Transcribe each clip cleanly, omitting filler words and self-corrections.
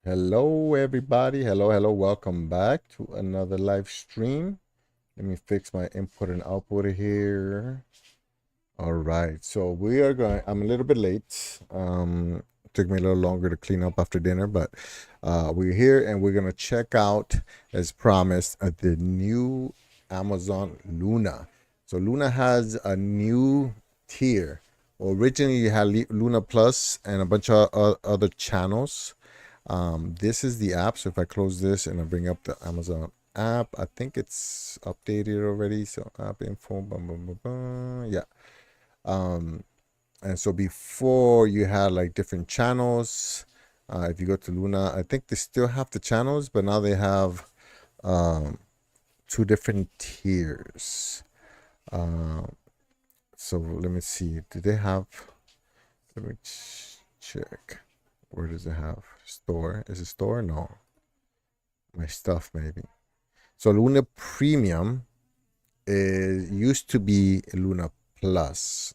Hello, everybody. Hello. Welcome back to another live stream. Let me fix my input and output here. All right. So I'm a little bit late. Took me a little longer to clean up after dinner, but we're here and we're going to check out, as promised, the new Amazon Luna. So Luna has a new tier. Originally, you had Luna Plus and a bunch of other channels. This is the app. So if I close this and I bring up the Amazon app, I think it's updated already. So app info, yeah. Um, and so before you had like different channels. If you go to Luna, I think they still have the channels, but now they have um, two different tiers. Uh, so let me see. Do they have? Let me check. Where does it have? Store? Is it store? No. My stuff maybe. So Luna Premium is used to be Luna Plus.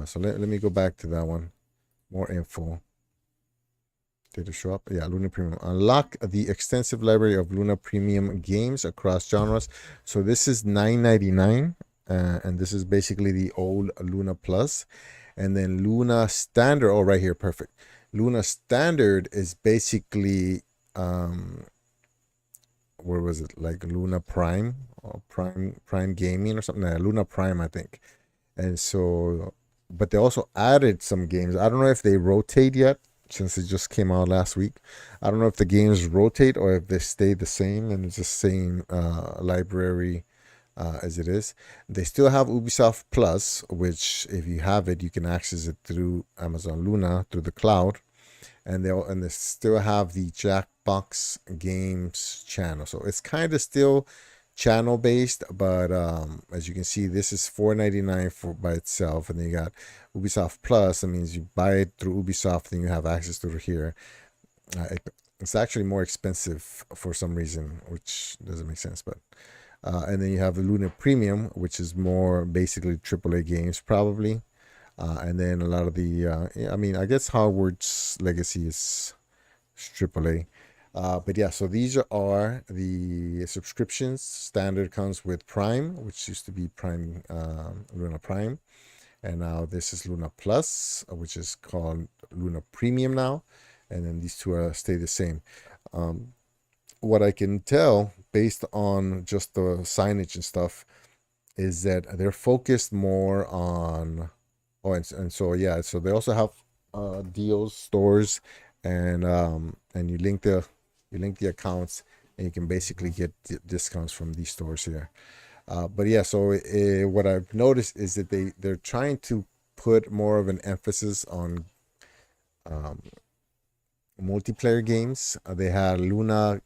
So let me go back to that one. More info. Did it show up? Yeah, Luna Premium. Unlock the extensive library of Luna Premium games across genres. So this is $9.99, and this is basically the old Luna Plus. And then Luna Standard. Oh, right here, perfect. Luna Standard is basically where was it, like Luna Prime or Prime Gaming or something like that. Luna Prime, I think. And so, but they also added some games. I don't know if they rotate yet since it just came out last week. I don't know if the games rotate or if they stay the same and it's the same library as it is. They still have Ubisoft Plus, which if you have it, you can access it through Amazon Luna through the cloud, and they still have the Jackbox Games channel. So it's kind of still channel based, but as you can see, this is $4.99 for by itself, and then you got Ubisoft Plus. That means you buy it through Ubisoft and you have access to it here. It's actually more expensive for some reason, which doesn't make sense, but and then you have the Luna Premium, which is more basically AAA games probably. And then a lot of the, I mean, I guess Hogwarts Legacy is AAA. But yeah, so these are the subscriptions. Standard comes with Prime, which used to be Prime, Luna Prime. And now this is Luna Plus, which is called Luna Premium now. And then these two are stay the same. What I can tell based on just the signage and stuff is that they're focused more on. Oh, and so yeah, so they also have deals, stores, and you link the accounts, and you can basically get discounts from these stores here. But yeah, so what I've noticed is that they're trying to put more of an emphasis on um, multiplayer games. They had Luna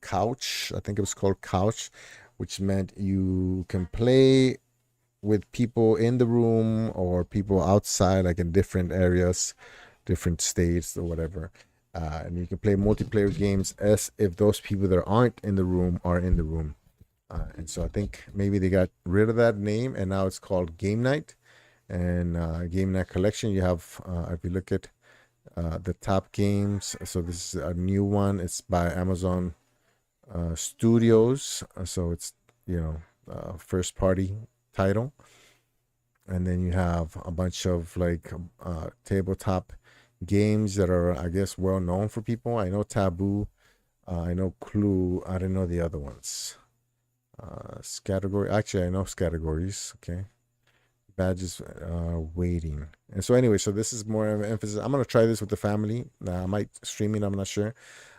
Couch, I think it was called Couch, which meant you can play with people in the room or people outside, like in different areas, different states or whatever. And you can play multiplayer games as if those people that aren't in the room are in the room. And so I think maybe they got rid of that name and now it's called Game Night. And Game Night Collection, you have, if you look at the top games, so this is a new one. It's by Amazon Studios. So it's, first party title. And then you have a bunch of like tabletop games that are, I guess, well known for people. I know Taboo, I know Clue. I don't know the other ones. Category. Actually, I know categories. Okay, badges waiting. And so anyway, so this is more of an emphasis. I'm gonna try this with the family. I might stream it. I'm not sure.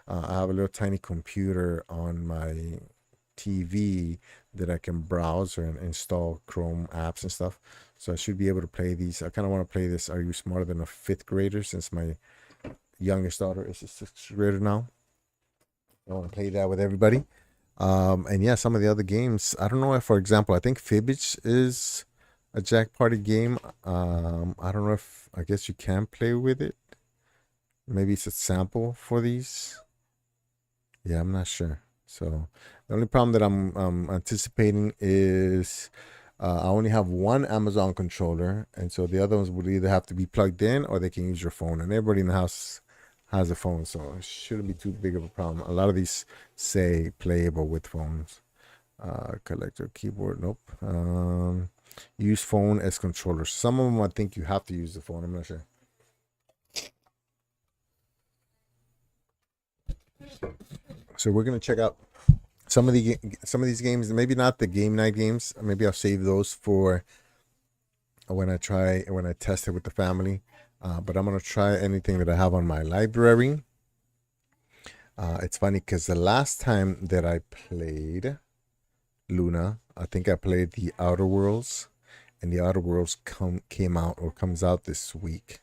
I have a little tiny computer on my TV that I can browse and install Chrome apps and stuff. So I should be able to play these. I kind of want to play this Are You Smarter Than a Fifth Grader, since my youngest daughter is a sixth grader now. I want to play that with everybody. And yeah, some of the other games. I don't know if, for example, I think Fibbage is a Jack Party game. I don't know if, I guess you can play with it. Maybe it's a sample for these. Yeah, I'm not sure. So the only problem that I'm anticipating is I only have one Amazon controller, and so the other ones would either have to be plugged in or they can use your phone. And everybody in the house has a phone, so it shouldn't be too big of a problem. A lot of these say playable with phones. Collector keyboard, nope. Use phone as controller. Some of them I think you have to use the phone. I'm not sure. So we're gonna check out some of these games. Maybe not the game night games. Maybe I'll save those for when I test it with the family. But I'm gonna try anything that I have on my library. It's funny because the last time that I played Luna, I think I played the Outer Worlds, and the Outer Worlds came out or comes out this week,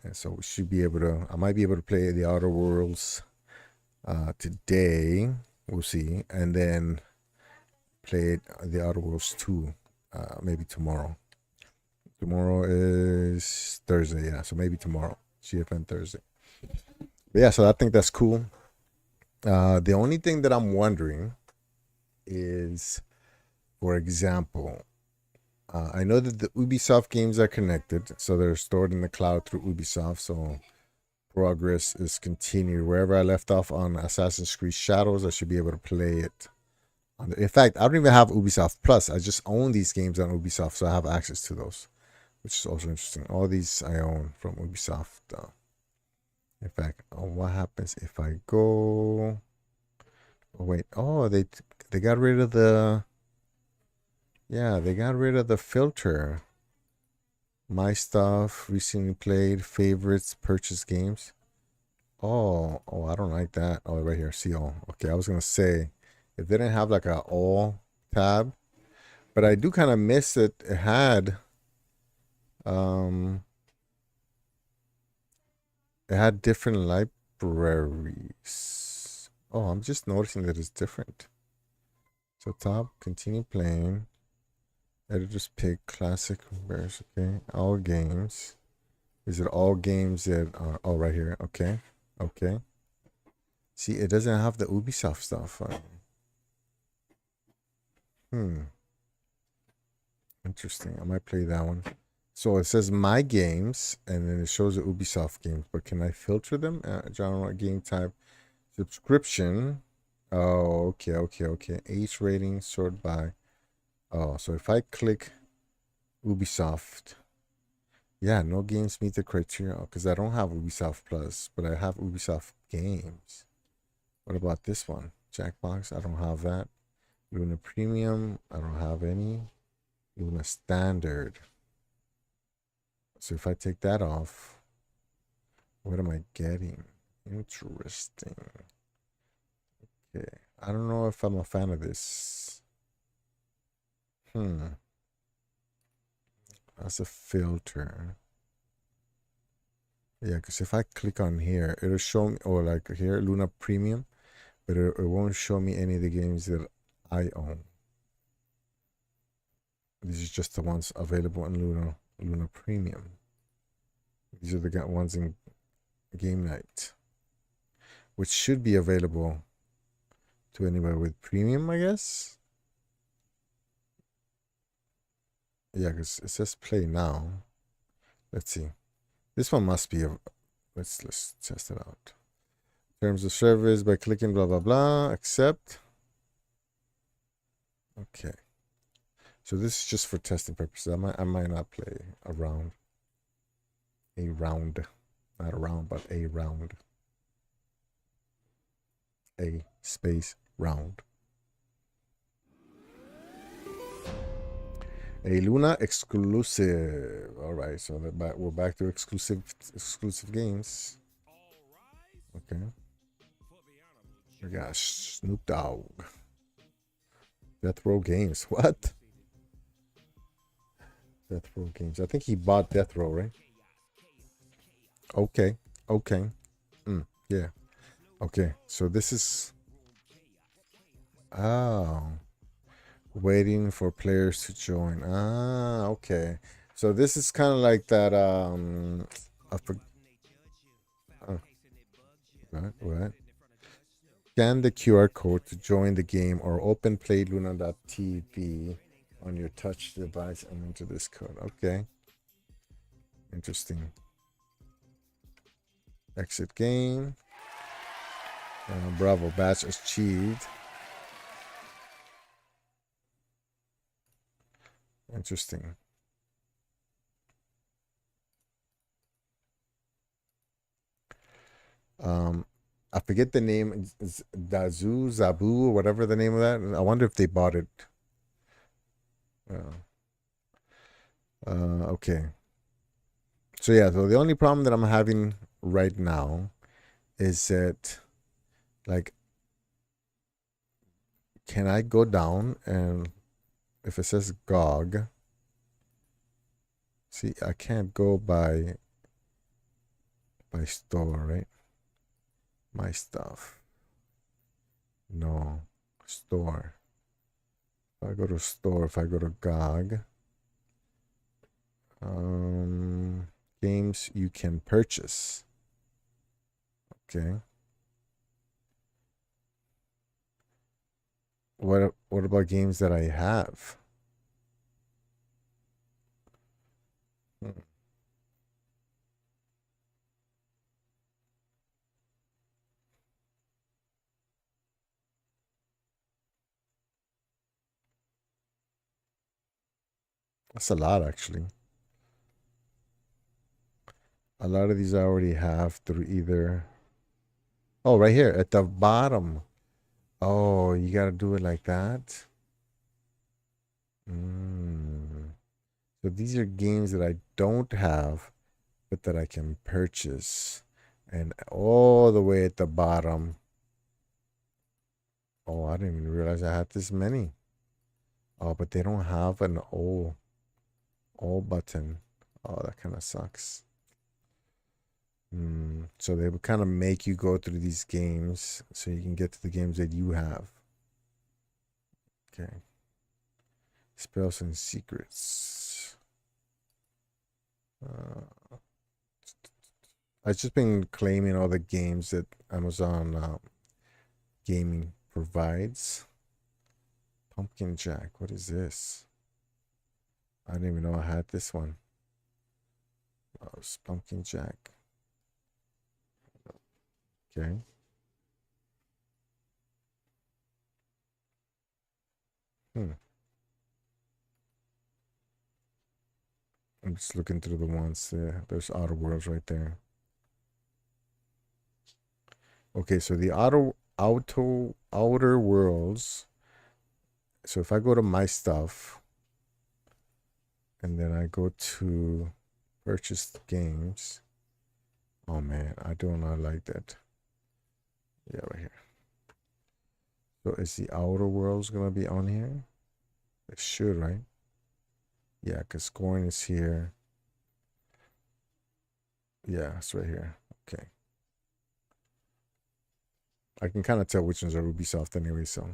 and so we should be able to. I might be able to play the Outer Worlds today. We'll see, and then play the Outer Worlds 2 maybe tomorrow. Tomorrow is Thursday, yeah, so maybe tomorrow. CFN Thursday. But yeah, so I think that's cool. The only thing that I'm wondering is, for example, I know that the Ubisoft games are connected, so they're stored in the cloud through Ubisoft, so progress is continued. Wherever I left off on Assassin's Creed Shadows, I should be able to play it. In fact, I don't even have Ubisoft Plus. I just own these games on Ubisoft, so I have access to those, which is also interesting. All these I own from Ubisoft. In fact, what happens if I go... Oh, wait. Oh, they got rid of the... Yeah, they got rid of the filter. My stuff, recently played, favorites, purchase games. Oh, I don't like that. Oh, right here, see all. Okay, I was gonna say, if they didn't have like a all tab, but I do kind of miss it. It had, different libraries. Oh, I'm just noticing that it's different. So top, continue playing. Editors pick classic bears. Okay, all games. Is it all games that are... Oh, right here. Okay. Okay. See, it doesn't have the Ubisoft stuff. Interesting. I might play that one. So it says my games, and then it shows the Ubisoft games. But can I filter them? Genre, game type, subscription. Oh, okay. Age rating, sort by. Oh, so if I click Ubisoft, yeah, no games meet the criteria because I don't have Ubisoft Plus, but I have Ubisoft games. What about this one? Jackbox, I don't have that. Luna Premium, I don't have any. Luna Standard. So if I take that off, what am I getting? Interesting. Okay, I don't know if I'm a fan of this. That's a filter. Yeah, because if I click on here, it'll show me, or like here, Luna Premium, but it won't show me any of the games that I own. These are just the ones available in Luna Premium. These are the ones in Game Night, which should be available to anybody with Premium, I guess. Yeah, because it says play now. Let's see. This one must be a... Let's test it out. Terms of service by clicking blah blah blah. Accept. Okay. So this is just for testing purposes. I might not play a round. Not a round, but a round. A space round. A Luna exclusive. All right, so we're back to exclusive games. Okay. We got Snoop Dogg. Death Row Games. What? Death Row Games. I think he bought Death Row, right? Okay. Yeah. Okay. So this is... Oh. Waiting for players to join. Ah, okay. So this is kind of like that, what? Scan the QR code to join the game or open playluna.tv on your touch device and enter this code. Okay. Interesting. Exit game. Bravo, batch achieved. Interesting. I forget the name. Dazu, Zabu, or whatever the name of that. I wonder if they bought it. Uh, okay. So yeah, so the only problem that I'm having right now is that, like, can I go down and if it says GOG, see, I can't go by store, right? My stuff. No, store. If I go to store, if I go to GOG, games you can purchase. Okay. What about games that I have? Hmm. That's a lot, actually. A lot of these I already have through either. Oh, right here at the bottom. Oh, you gotta do it like that. Mm. So these are games that I don't have, but that I can purchase. And all the way at the bottom. Oh, I didn't even realize I had this many. Oh, but they don't have an all button. Oh, that kind of sucks. So they would kind of make you go through these games so you can get to the games that you have. Okay. Spells and secrets. Uh, I've just been claiming all the games that Amazon Gaming provides. Pumpkin Jack. What is this? I didn't even know I had this one. Oh, it's Pumpkin Jack. Okay. Hmm. I'm just looking through the ones. There's Outer Worlds right there. Okay, so the Outer Worlds. So if I go to my stuff and then I go to purchase games. Oh man, I do not like that. Yeah, right here. So is the Outer Worlds gonna be on here? It should, right? Yeah, because scoring is here. Yeah, it's right here. Okay. I can kind of tell which ones are Ubisoft anyway, so.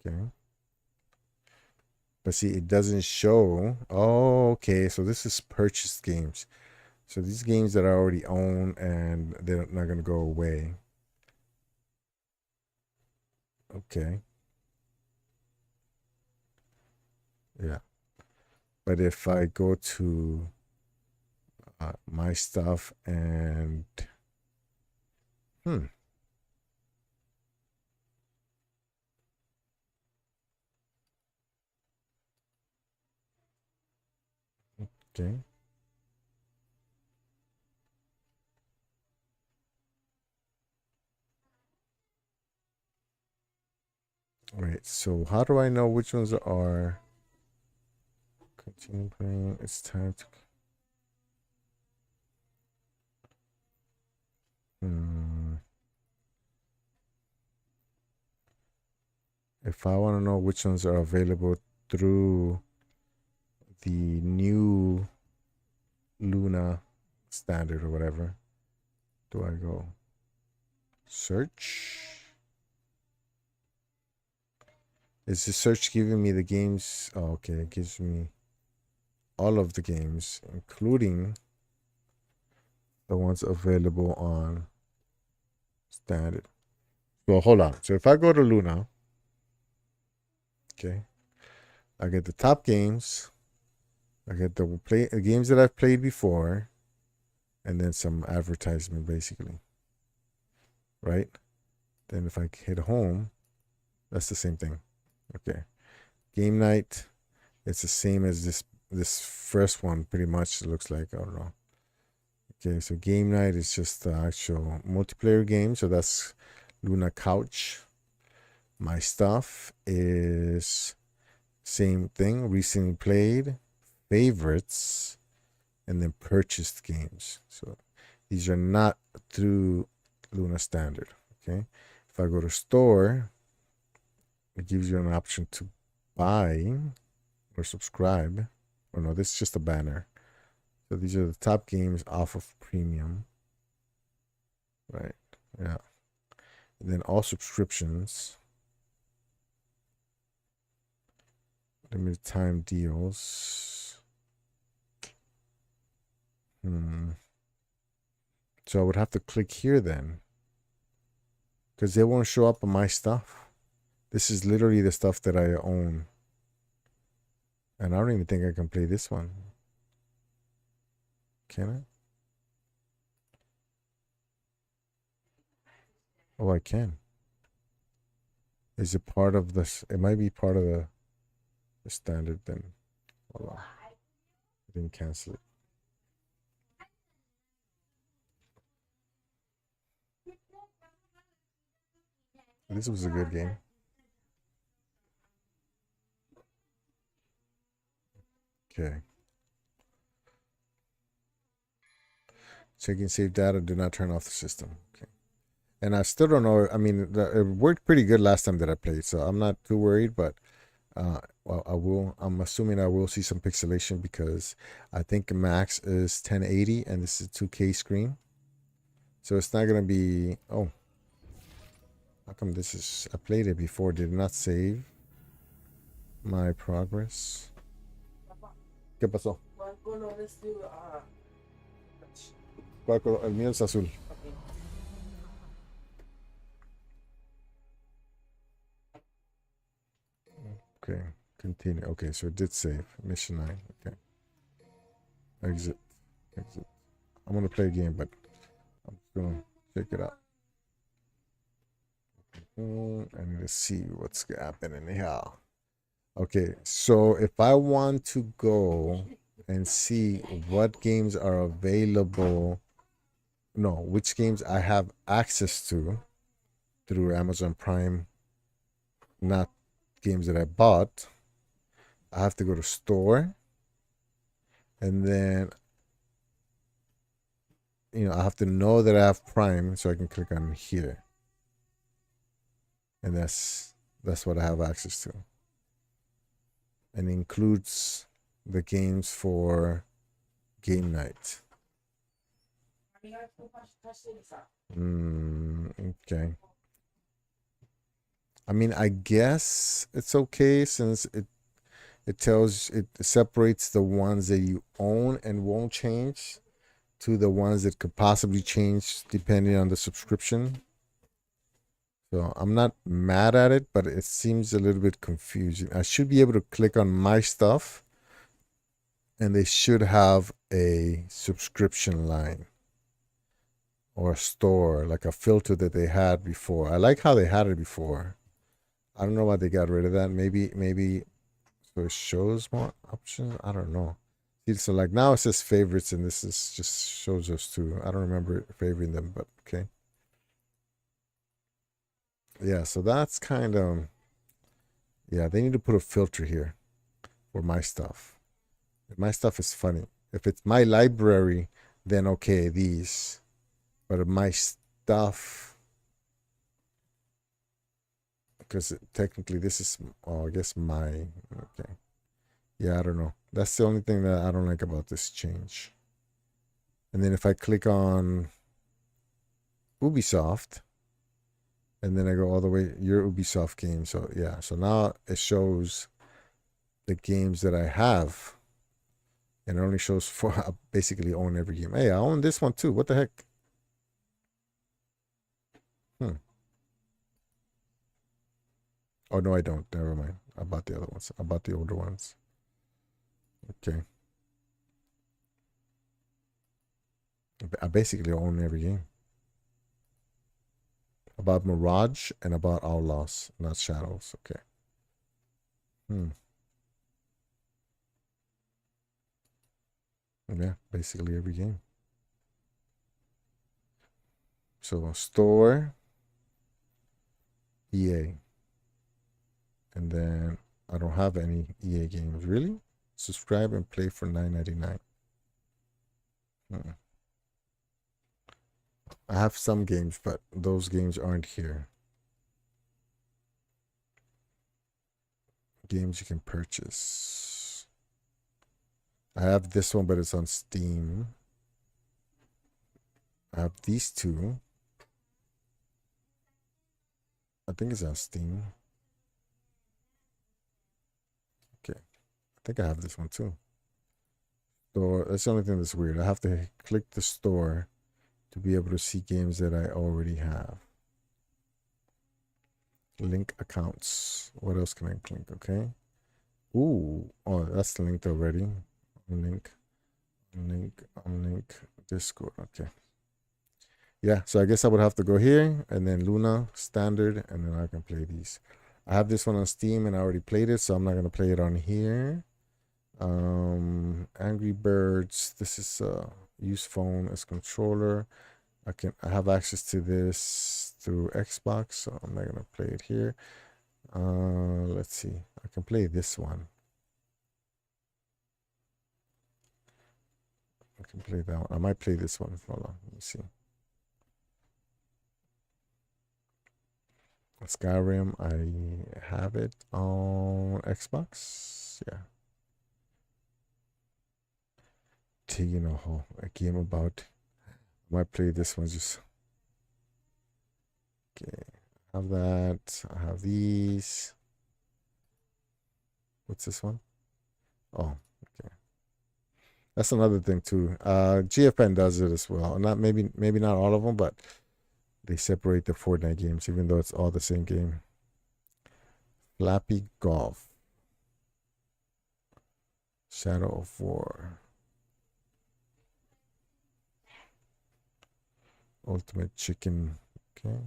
Okay. But see, it doesn't show. Oh, okay. So this is purchased games. So these games that I already own and they're not going to go away. Okay. Yeah. But if I go to my stuff and. Hmm. Okay. Wait. So how do I know which ones are. Continue playing. It's time to. Hmm. If I want to know which ones are available through the new Luna standard or whatever, do I go search? Is the search giving me the games? Oh, okay, it gives me all of the games, including the ones available on standard. Well, hold on. So if I go to Luna, okay, I get the top games. I get the games that I've played before. and then some advertisement basically, right? Then if I hit home, that's the same thing. Okay. Game night, it's the same as this first one pretty much. It looks like, I don't know. Okay, so game night is just the actual multiplayer game. So that's Luna Couch. My stuff is same thing, recently played, favorites, and then purchased games. So these are not through Luna Standard. Okay, if I go to store, it gives you an option to buy or subscribe. Oh no, this is just a banner. So these are the top games off of premium. Right. Yeah. And then all subscriptions. Limited time deals. So I would have to click here then, because they won't show up on my stuff. This is literally the stuff that I own. And I don't even think I can play this one. Can I? Oh, I can. Is it part of this? It might be part of the standard then. Hold on. I didn't cancel it. This was a good game. Okay. Checking save data. Do not turn off the system. Okay. And I still don't know. I mean, it worked pretty good last time that I played, so I'm not too worried. But well, I will. I'm assuming I will see some pixelation because I think max is 1080 and this is 2K screen, so it's not gonna be. Oh, how come this is? I played it before. Did not save my progress. ¿Qué pasó? ¿Cuál color? El mío es azul. Okay, continue. Okay, so it did save. Mission 9. Okay. Exit. Exit. I'm gonna play a game, but I'm just gonna check it out. I need to see what's happening here. Okay, so if I want to go and see what games are available, no, which games I have access to through Amazon Prime, not games that I bought, I have to go to store, and then I have to know that I have Prime so I can click on here, and that's what I have access to, and it includes the games for game night. Okay. I mean, I guess it's okay since it separates the ones that you own and won't change to the ones that could possibly change depending on the subscription. So I'm not mad at it, but it seems a little bit confusing. I should be able to click on my stuff and they should have a subscription line or a store, like a filter that they had before. I like how they had it before. I don't know why they got rid of that. Maybe so it shows more options. I don't know. See, so like now it says favorites, and this is just shows us two. I don't remember favoring them, but okay. Yeah, so that's kind of, yeah, they need to put a filter here for my stuff. My stuff is funny. If it's my library, then okay, these. But if my stuff, because technically this is, I guess my, okay. Yeah, I don't know. That's the only thing that I don't like about this change. And then if I click on Ubisoft, and then I go all the way, your Ubisoft game. So yeah, so now it shows the games that I have. And it only shows for, I basically own every game. Hey, I own this one too. What the heck? Oh, no, I don't. Never mind. I bought the other ones. I bought the older ones. Okay. I basically own every game. About Mirage and about Outlaws, not Shadows. Okay. Hmm. Yeah, basically every game. So store EA. And then I don't have any EA games. Really? Subscribe and play for $9.99. I have some games, but those games aren't here. Games you can purchase. I have this one, but it's on Steam. I have these two. I think it's on Steam. Okay. I think I have this one too. So that's the only thing that's weird. I have to click the store to be able to see games that I already have. Link accounts. What else can I click? Okay. Ooh. Oh, that's linked already. Link. Discord. Okay. Yeah, so I guess I would have to go here and then Luna standard, and then I can play these. I have this one on Steam and I already played it, so I'm not gonna play it on here. Angry Birds. This is use phone as controller. I have access to this through Xbox, so I'm not gonna play it here. Let's see. I can play this one. I can play that one. I might play this one. Hold on. Let me see. Skyrim, I have it on Xbox. Yeah. Taking a game about. I might play this one just. Okay. I have that. I have these. What's this one? Oh, okay. That's another thing too. GFN does it as well. Not maybe not all of them, but they separate the Fortnite games, even though it's all the same game. Flappy Golf. Shadow of War. Ultimate Chicken. Okay.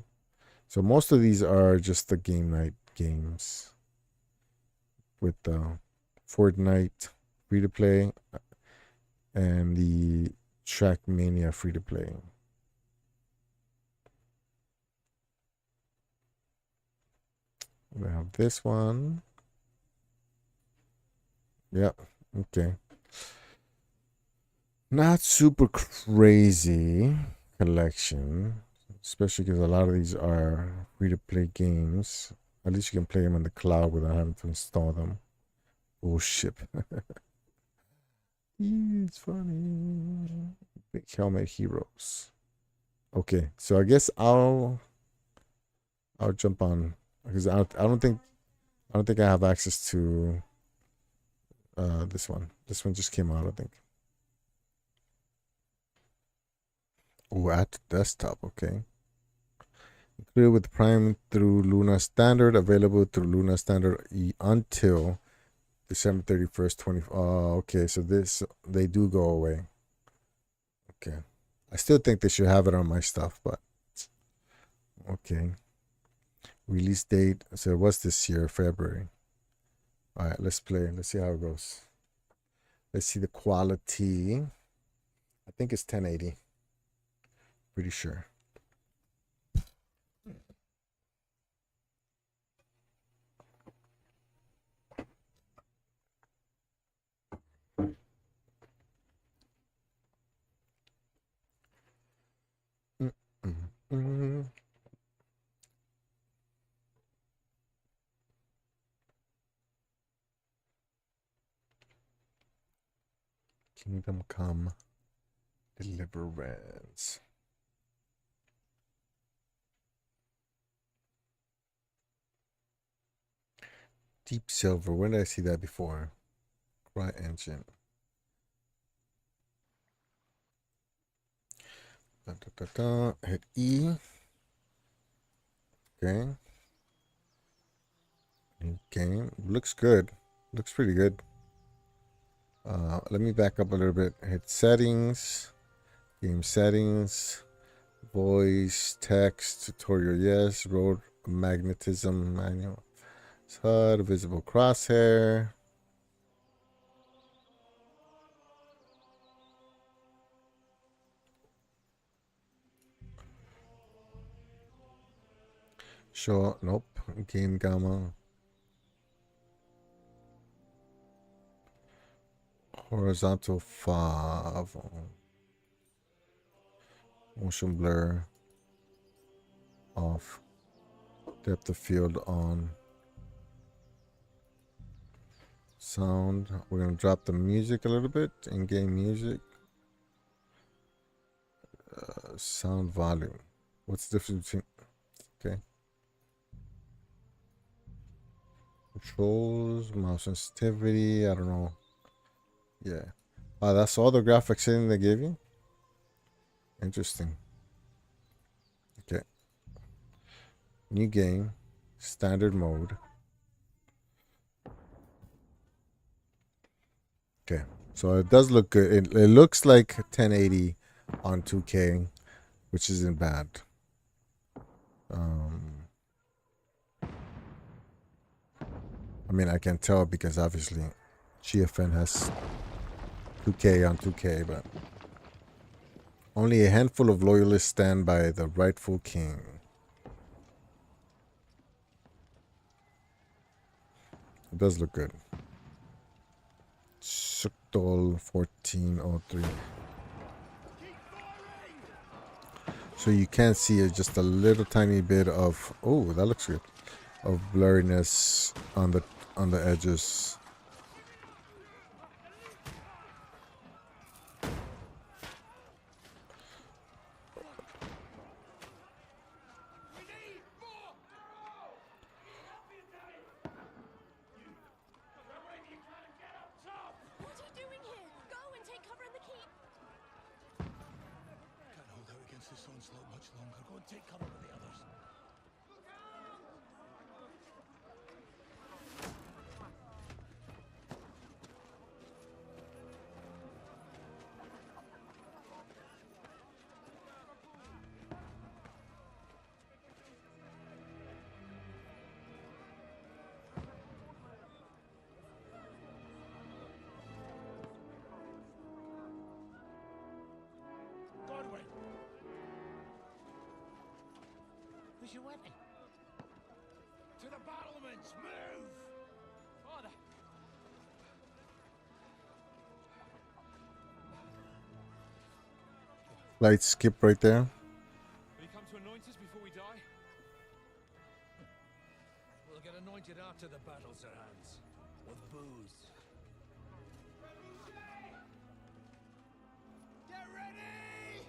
So most of these are just the game night games with the Fortnite free to play and the Trackmania free to play. We have this one. Yep. Okay. Not super crazy collection, especially because a lot of these are free to play games. At least you can play them in the cloud without having to install them. Oh shit. It's funny. Big Helmet Heroes. Okay, so I guess I'll jump on because I don't think I have access to this one. This one just came out, I think. Oh, at desktop, okay. Included with Prime through Luna Standard, available through Luna Standard until December 31st, 20. Oh, okay. So they do go away. Okay. I still think they should have it on my stuff, but okay. Release date. So what's this year? February. All right, let's play. Let's see how it goes. Let's see the quality. I think it's 1080. Pretty sure. Kingdom Come Deliverance. Deep Silver. When did I see that before? Cry Engine. Da, da, da, da. Hit E. Okay. New game. Looks good. Looks pretty good. Let me back up a little bit. Hit settings. Game settings, voice, text, tutorial, yes, road magnetism manual, HUD, visible crosshair. Show, nope. Game gamma. Horizontal 5. Motion blur off. Depth of field on. Sound. We're going to drop the music a little bit. In-game music. Sound volume. What's the difference between... Okay. Controls, mouse sensitivity. I don't know. Yeah. That's all the graphics setting they gave you? Interesting. Okay. New game. Standard mode. Okay. So it does look good. It looks like 1080 on 2K, which isn't bad. I mean, I can tell because obviously GFN has 2K on 2K, but only a handful of loyalists stand by the rightful king. It does look good. Suktol 1403. So you can see just a little tiny bit of, oh, that looks good, of blurriness on the edges. Where's your weapon? To the battlements! Move! Father! Light skip right there. Will you come to anoint us before we die? We'll get anointed after the battles are hands. With booze. Get ready!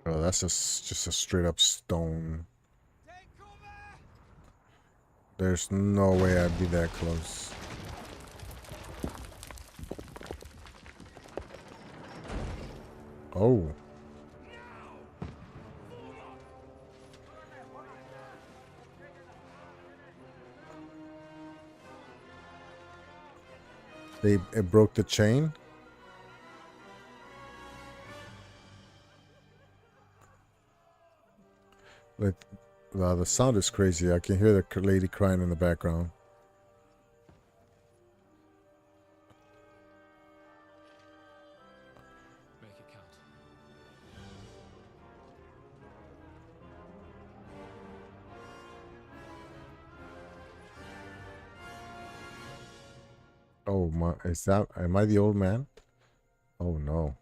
Oh, that's just a straight up stone. There's no way I'd be that close. Oh. It broke the chain. Like, wow, the sound is crazy. I can hear the lady crying in the background. Make it count. Oh my, am I the old man? Oh no.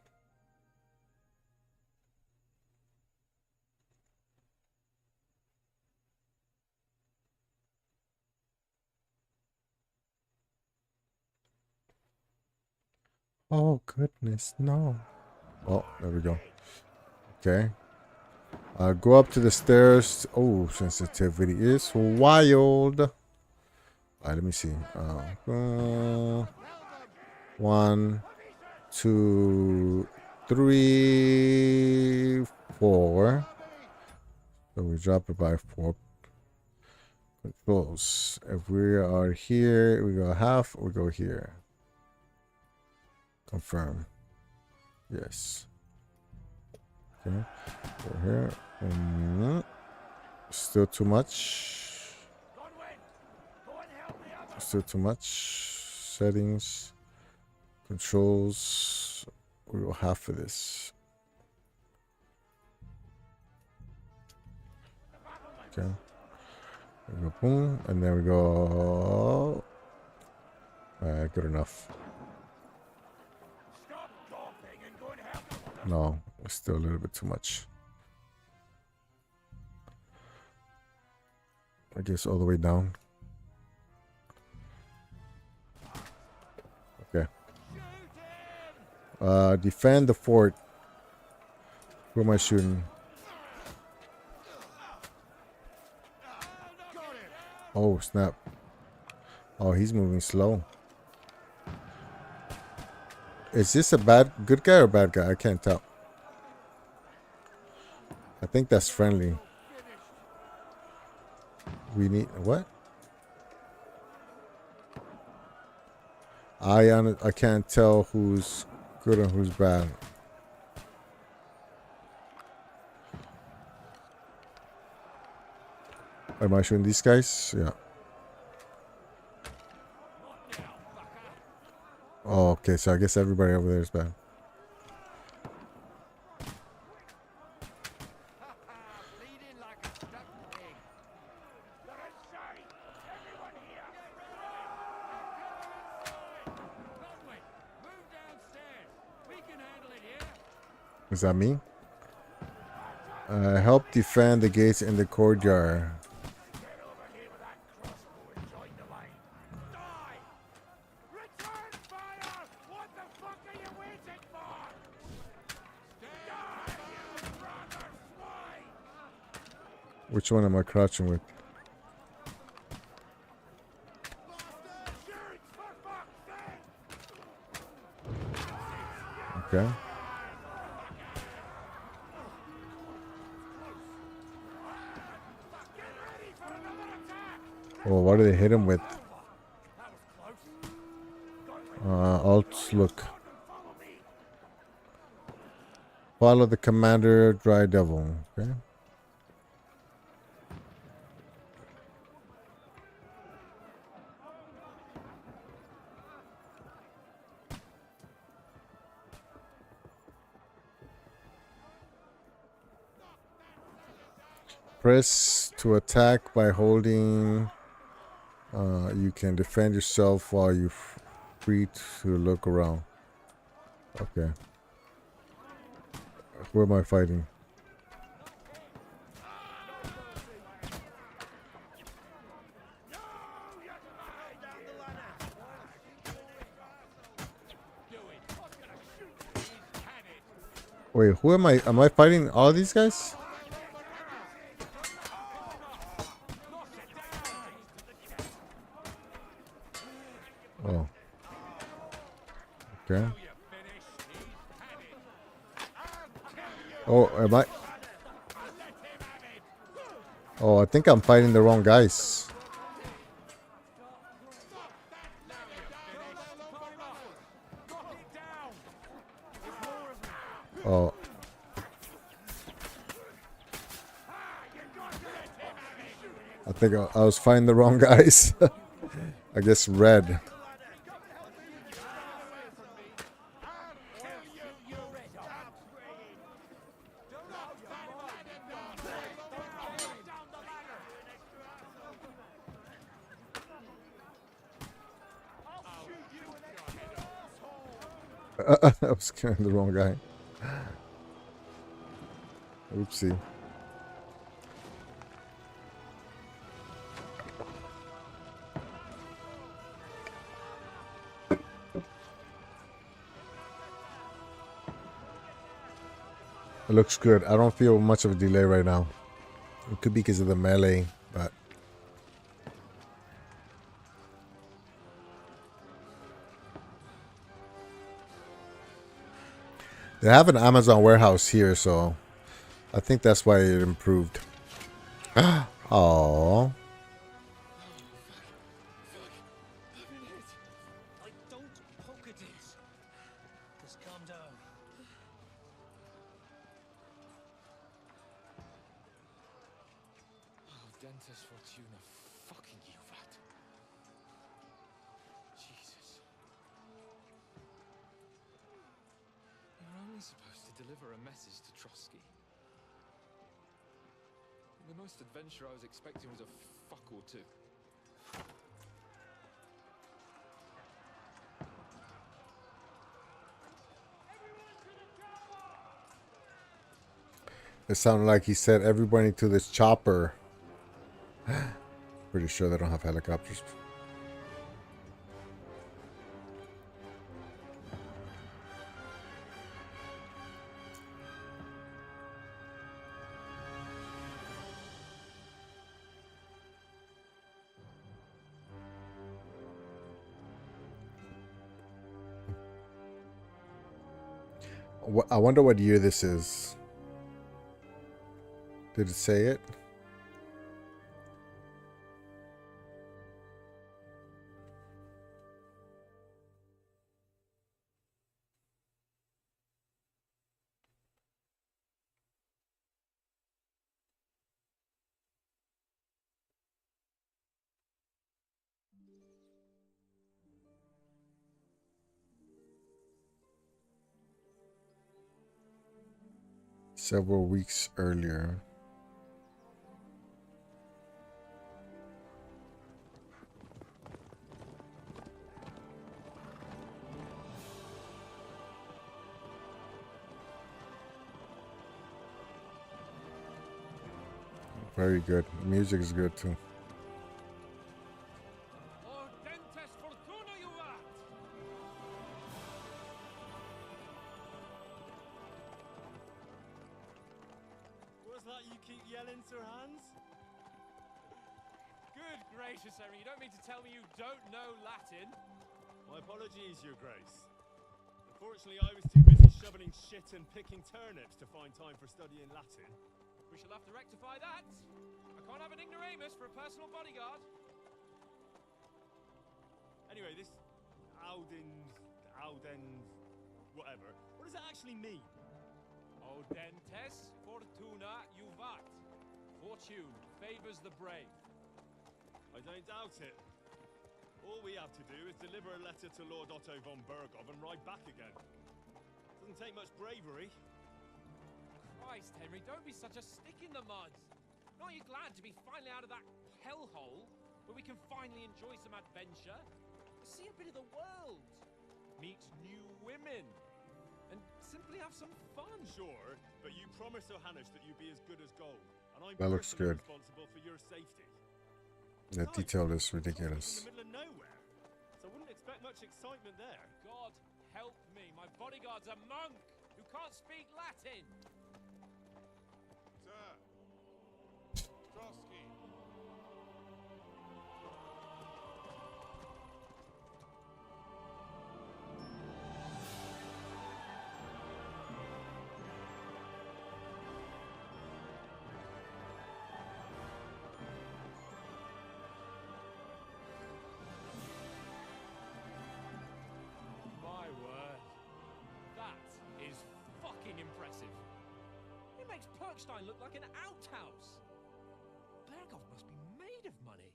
Oh goodness, no. Oh, there we go. Okay. Go up to the stairs. Oh, sensitivity is wild. All right, let me see. 1, 2, 3, 4. So we drop it by 4 controls. If we are here, we go half, we go here. Confirm. Yes. Okay. Go here. Still too much. Still too much. Settings. Controls. We go half of this. Okay. We go boom, and then we go. Good enough. No, it's still a little bit too much. I guess all the way down. Okay. Defend the fort. Who am I shooting? Oh, snap. Oh, he's moving slow. Is this a good guy or bad guy? I can't tell. I think that's friendly. We need what? I can't tell who's good and who's bad. Am I shooting these guys? Yeah. Oh, okay. So I guess everybody over there is bad. Is that me? Help defend the gates in the courtyard. Which one am I crouching with? Okay. Oh, what do they hit him with? Alt look. Follow the commander, Dry Devil. Okay. Press to attack by holding. You can defend yourself while you're free to look around. Okay. Who am I fighting? Wait, who am I? Am I fighting all these guys? Oh. Okay. Oh, am I? Oh, I think I'm fighting the wrong guys. Oh. I think I was fighting the wrong guys. I guess red. I was killing the wrong guy. Oopsie. It looks good. I don't feel much of a delay right now. It could be because of the melee, but They have an Amazon warehouse here, so I think that's why it improved. Oh. I don't poke at it. Just calm down. Oh, Dentist Fortuna, fucking you, vat. Jesus. You're only supposed to deliver a message to Trotsky. The most adventure I was expecting was a fuck or two. It sounded like he said everybody to this chopper. Pretty sure they don't have helicopters. I wonder what year this is. Did it say it? Several weeks earlier. Very good. The music is good too. Oh, Dentist Fortuna, you vat! What's that you keep yelling, Sir Hans? Good gracious, Henry, you don't mean to tell me you don't know Latin? My apologies, Your Grace. Unfortunately, I was too busy shoveling shit and picking turnips to find time for studying Latin. We shall have to rectify that. I can't have an ignoramus for a personal bodyguard. Anyway, this Audens, whatever. What does that actually mean? O Dentes Fortuna Juvat. Fortune favors the brave. I don't doubt it. All we have to do is deliver a letter to Lord Otto von Bergov and ride back again. Doesn't take much bravery. Christ, Henry, don't be such a stick in the mud. Aren't you glad to be finally out of that hellhole where we can finally enjoy some adventure? See a bit of the world, meet new women, and simply have some fun. Sure, but you promised Johannes that you'd be as good as gold, and I'm That looks personally good. responsible for your safety. The detail is ridiculous. In the middle of nowhere, so I wouldn't expect much excitement there. God help me, my bodyguard's a monk who can't speak Latin. Sir, Trotsky. My word, that is fucking impressive. It makes Perkstein look like an outhouse. Bergov must be made of money.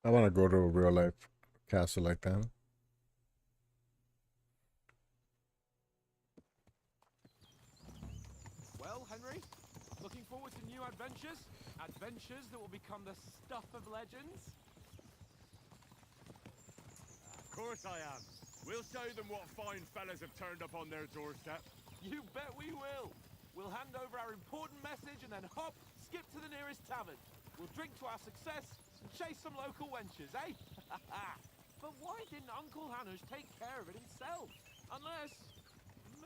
I want to go to a real life castle like that. Well, Henry, looking forward to new adventures? Adventures that will become the stuff of legends? Of course I am. We'll show them what fine fellas have turned up on their doorstep. You bet we will. We'll hand over our important message and then hop, skip to the nearest tavern. We'll drink to our success and chase some local wenches, eh? But why didn't Uncle Hanush take care of it himself? Unless,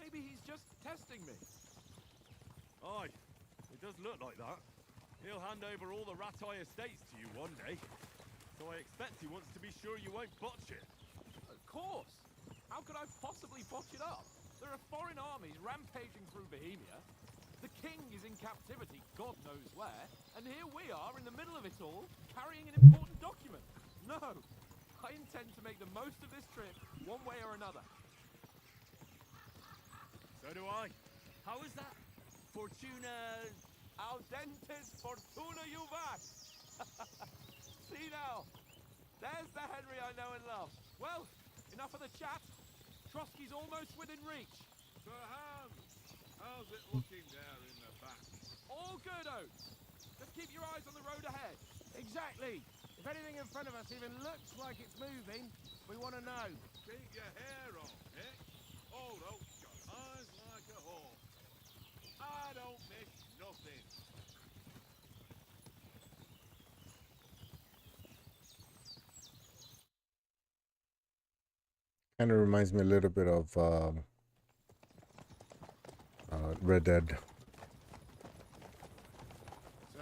Maybe he's just testing me. Aye, it does look like that. He'll hand over all the Ratai estates to you one day. So I expect he wants to be sure you won't botch it. Of course. How could I possibly botch it up? There are foreign armies rampaging through Bohemia. The king is in captivity, God knows where, and here we are in the middle of it all, carrying an important document. No, I intend to make the most of this trip, one way or another. So do I. How is that? Fortuna... Audentes fortuna juvat! See now, there's the Henry I know and love. Well, enough of the chat. Trotsky's almost within reach. Sir Hans, how's it looking there in the back? All good, Oates. Just keep your eyes on the road ahead. Exactly. If anything in front of us even looks like it's moving, we want to know. Keep your hair on, Nick. Old Oak's got eyes like a hawk. I don't miss nothing. Kind of reminds me a little bit of Red Dead. Sir.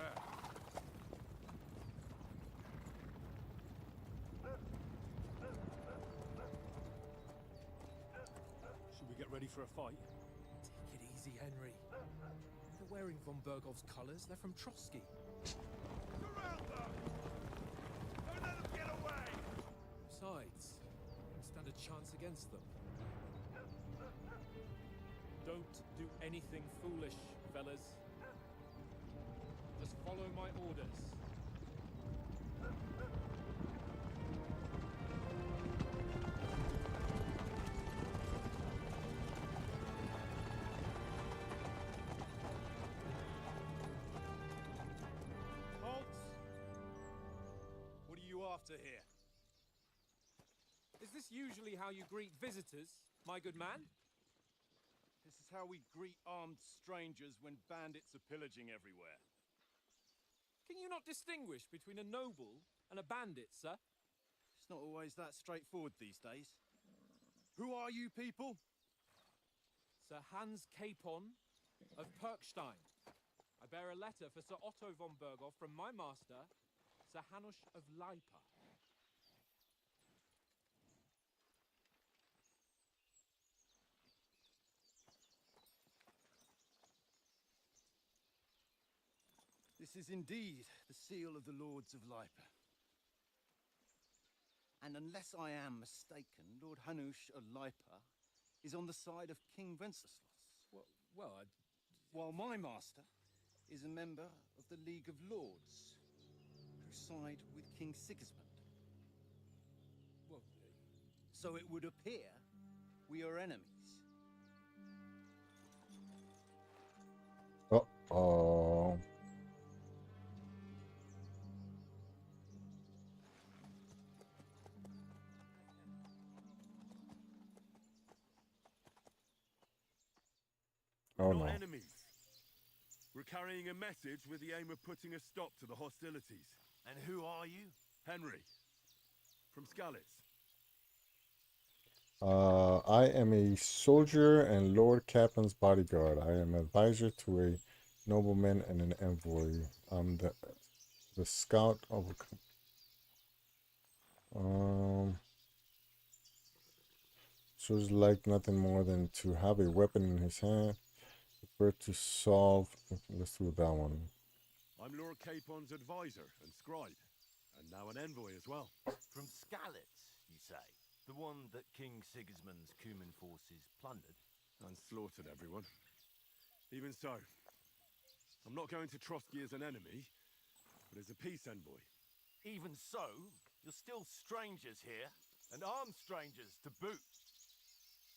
Should we get ready for a fight? Take it easy, Henry. They're wearing von Bergov's colors. They're from Trotsky. Surround them! Don't let them get away! Besides, we stand a chance against them. Don't do anything foolish, fellas. Just follow my orders. Halt! What are you after here? Is this usually how you greet visitors, my good man? This is how we greet armed strangers when bandits are pillaging everywhere. Can you not distinguish between a noble and a bandit, sir? It's not always that straightforward these days. Who are you people? Sir Hans Capon of Perkstein. I bear a letter for Sir Otto von Berghoff from my master, Sir Hanush of Lipa. This is indeed the seal of the Lords of Lipa. And unless I am mistaken, Lord Hanush of Lipa is on the side of King Wenceslas. Well, While my master is a member of the League of Lords, who side with King Sigismund. well, So it would appear we are enemies. Oh. Oh Not no. enemies. We're carrying a message with the aim of putting a stop to the hostilities. And who are you? Henry. From Skalitz. I am a soldier and Lord Captain's bodyguard. I am advisor to a nobleman and an envoy. I'm the scout of soldiers like nothing more than to have a weapon in his hand. Prefer to solve. Let's do that one. I'm Lord Capon's advisor and scribe. And now an envoy as well. From Skalitz, you say? The one that King Sigismund's Cuman forces plundered? And slaughtered everyone. Even so, I'm not going to Trotsky as an enemy, but as a peace envoy. Even so, you're still strangers here, and armed strangers to boot.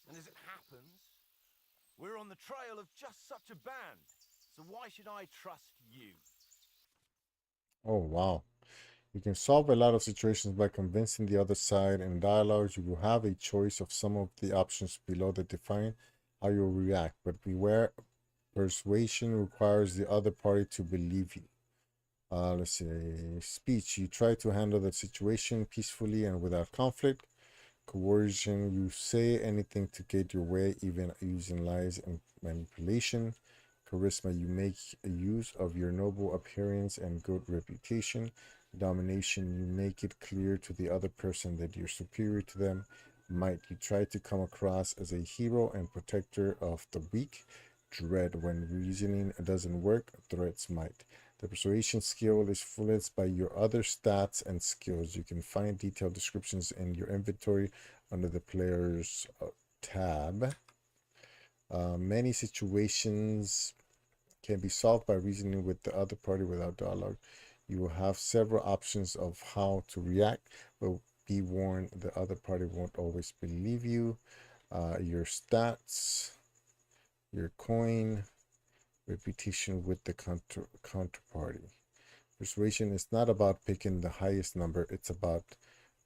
And as it happens, we're on the trail of just such a band. So why should I trust you? Oh wow. You can solve a lot of situations by convincing the other side. In dialogues, you will have a choice of some of the options below that define how you'll react. But beware, persuasion requires the other party to believe you. Let's see. Speech. You try to handle the situation peacefully and without conflict. Coercion, you say anything to get your way, even using lies and manipulation. Charisma, you make use of your noble appearance and good reputation. Domination, you make it clear to the other person that you're superior to them. Might, you try to come across as a hero and protector of the weak. Dread, when reasoning doesn't work, threats might. The persuasion skill is influenced by your other stats and skills. You can find detailed descriptions in your inventory under the player's tab. Many situations can be solved by reasoning with the other party without dialogue. You will have several options of how to react, but be warned the other party won't always believe you. Your stats, your coin, reputation with the counterparty. Persuasion is not about picking the highest number, it's about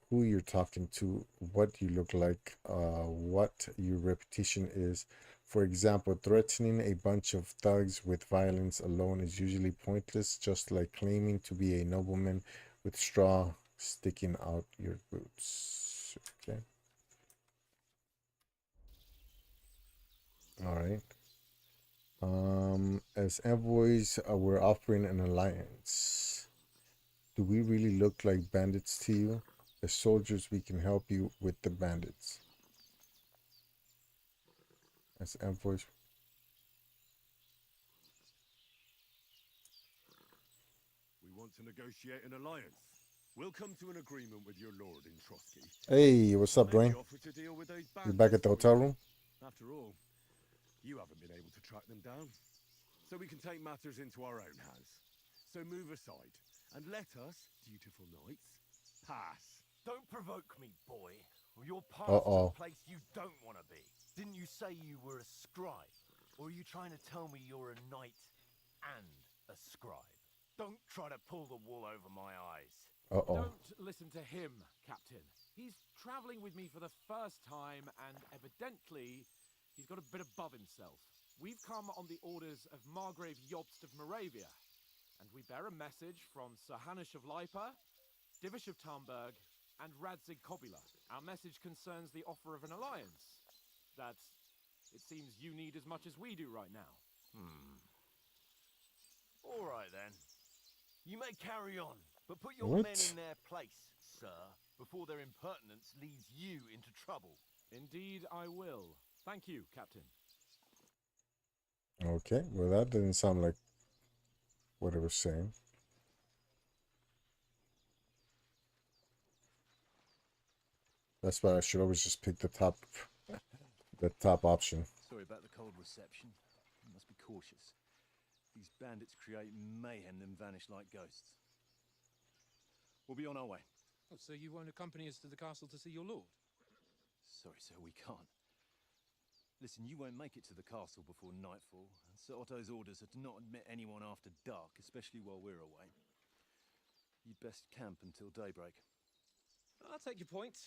who you're talking to, what you look like, what your reputation is. For example, threatening a bunch of thugs with violence alone is usually pointless, just like claiming to be a nobleman with straw sticking out your boots. Okay. All right. As envoys, we're offering an alliance. Do we really look like bandits to you? As soldiers, we can help you with the bandits. As envoys. We want to negotiate an alliance. We'll come to an agreement with your lord in Trotsky. Hey, what's up, Maybe Dwayne? offer to deal with those You back at the bandits hotel for you. room? After all, you haven't been able to track them down. So we can take matters into our own hands. So move aside and let us, dutiful knights, pass. Don't provoke me, boy, or your path to Uh-oh. a place you don't want to be. Didn't you say you were a scribe? Or are you trying to tell me you're a knight and a scribe? Don't try to pull the wool over my eyes. Uh-oh. Don't listen to him, Captain. He's traveling with me for the first time, and evidently, he's got a bit above himself. We've come on the orders of Margrave Jobst of Moravia, and we bear a message from Sir Hanush of Lipa, Divish of Tarnberg, and Radzig Kobula. Our message concerns the offer of an alliance that it seems you need as much as we do right now. All right, then. You may carry on, but put your What? men in their place, sir, before their impertinence leads you into trouble. Indeed, I will. Thank you, Captain. Okay, well, that didn't sound like what it was saying. That's why I should always just pick the top option. Sorry about the cold reception. You must be cautious. These bandits create mayhem then vanish like ghosts. We'll be on our way. Oh, so you won't accompany us to the castle to see your lord? Sorry, sir, we can't. Listen, you won't make it to the castle before nightfall, and Sir Otto's orders are to not admit anyone after dark, especially while we're away. You'd best camp until daybreak. I'll take your point.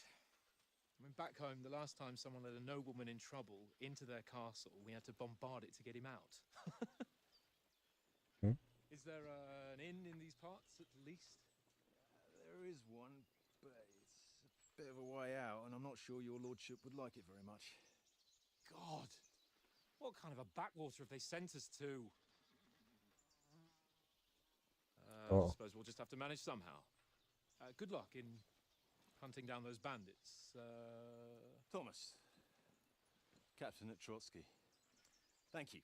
I mean, back home, the last time someone let a nobleman in trouble into their castle, we had to bombard it to get him out. Is there an inn in these parts, at least? There is one, but it's a bit of a way out, and I'm not sure your lordship would like it very much. God! What kind of a backwater have they sent us to? I suppose we'll just have to manage somehow. Good luck in hunting down those bandits. Thomas, captain at Trotsky. Thank you.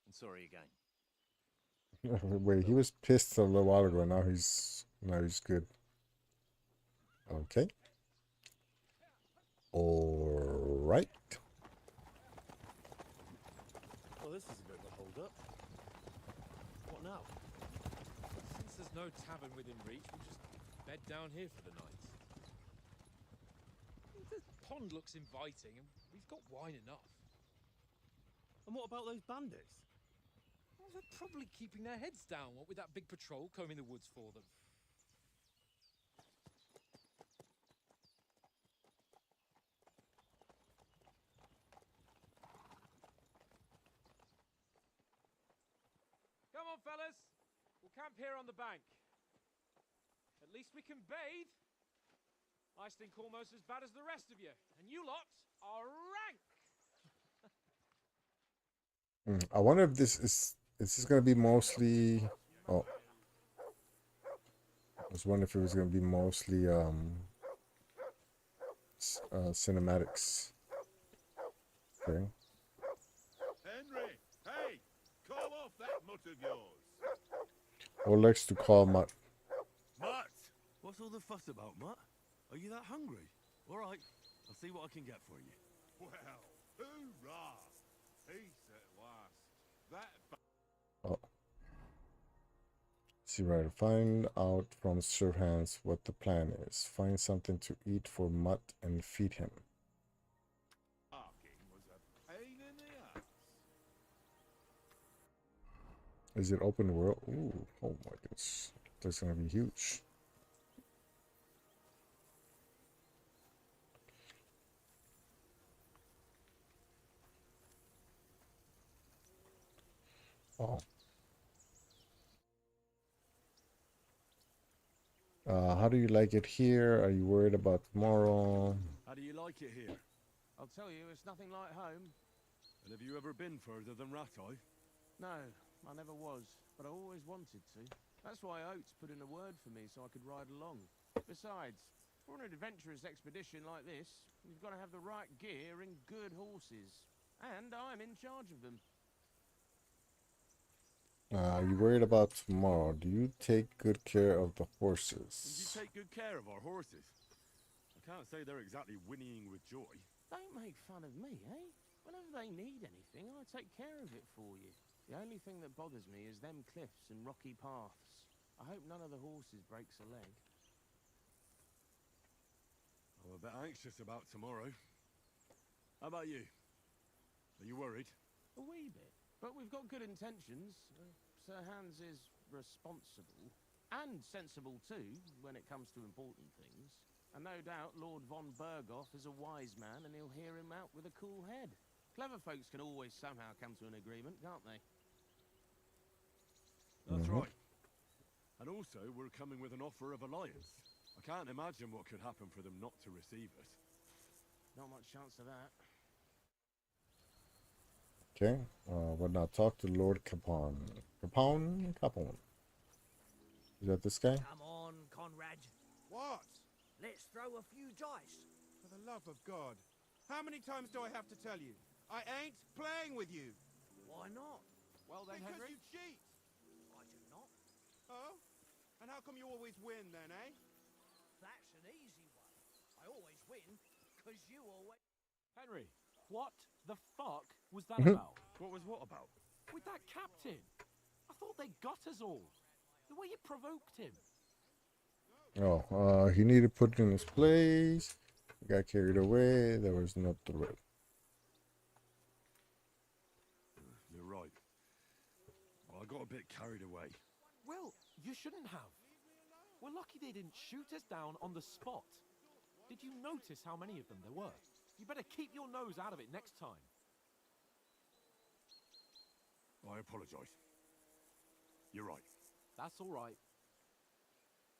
And sorry again. Wait, he was pissed a little while ago. Now he's good. Okay. All right. Well, this is a bit of a hold-up. What now? Since there's no tavern within reach, we'll just bed down here for the night. The pond looks inviting, and we've got wine enough. And what about those bandits? Well, they're probably keeping their heads down, what with that big patrol combing the woods for them. Come on, fellas. We'll camp here on the bank. At least we can bathe. I stink almost as bad as the rest of you, and you lot are rank. I wonder if this is gonna be mostly. Oh, I was wondering if it was gonna be mostly cinematics. Okay. Henry, hey, call off that mutt of yours. Or likes to call my. Mutt! What's all the fuss about, Mutt? Are you that hungry? All right, I'll see what I can get for you. Well, hoorah! Peace at last. That Oh. See right. Find out from Sirhan's what the plan is. Find something to eat for Mutt and feed him. barking was a pain in the ass. Is it open world? Ooh, oh my goodness. That's gonna be huge. Oh. How do you like it here? Are you worried about tomorrow? How do you like it here? I'll tell you, it's nothing like home. And have you ever been further than Ratai? No, I never was, but I always wanted to. That's why Oates put in a word for me so I could ride along. Besides, for an adventurous expedition like this, you've got to have the right gear and good horses. And I'm in charge of them. Are you worried about tomorrow? Do you take good care of the And you horses? take good care of our horses. I can't say they're exactly whinnying with joy. Don't make fun of me, eh? Whenever they need anything, I take care of it for you. The only thing that bothers me is them cliffs and rocky paths. I hope none of the horses breaks a leg. I'm a bit anxious about tomorrow. How about you? Are you worried? A wee bit. But we've got good intentions. Sir Hans is responsible. And sensible too, when it comes to important things. And no doubt Lord von Berghoff is a wise man and he'll hear him out with a cool head. Clever folks can always somehow come to an agreement, can't they? That's right. And also, we're coming with an offer of alliance. I can't imagine what could happen for them not to receive us. Not much chance of that. Okay. But now talk to Lord Capon. Capon. Is that this guy? Come on, Conrad. What? Let's throw a few dice. For the love of God. How many times do I have to tell you? I ain't playing with you. Why not? Well then, Because Henry. you cheat. I do not. Oh? And how come you always win then, eh? That's an easy one. I always win, because you always... Henry, what the fuck was that Mhm. about? What was what about? With that captain? I thought they got us all. The way you provoked him. Oh, he needed to put it in his place. He got carried away. There was no threat. You're right. Well, I got a bit carried away. Well, you shouldn't have. We're lucky they didn't shoot us down on the spot. Did you notice how many of them there were? You better keep your nose out of it next time. I apologize. You're right. That's all right.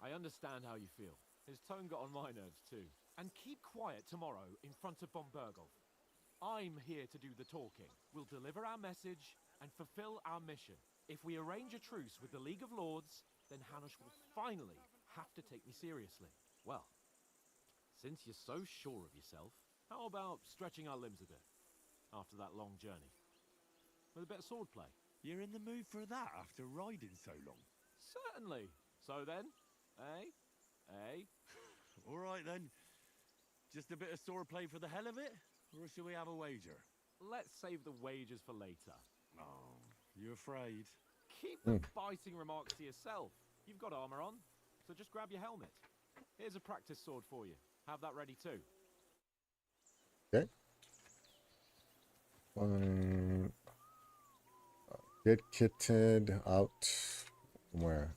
I understand how you feel. His tone got on my nerves too. And keep quiet tomorrow in front of von Berghoff. I'm here to do the talking. We'll deliver our message and fulfill our mission. If we arrange a truce with the League of Lords, then Hanush will finally have to take me seriously. Well, since you're so sure of yourself, how about stretching our limbs a bit after that long journey? With a bit of swordplay. You're in the mood for that after riding so long. Certainly. So then, eh? Eh? All right then. Just a bit of swordplay for the hell of it? Or shall we have a wager? Let's save the wagers for later. Oh, you afraid? Keep the biting remarks to yourself. You've got armor on, so just grab your helmet. Here's a practice sword for you. Have that ready too. Okay. Fine. Get kitted out. From where?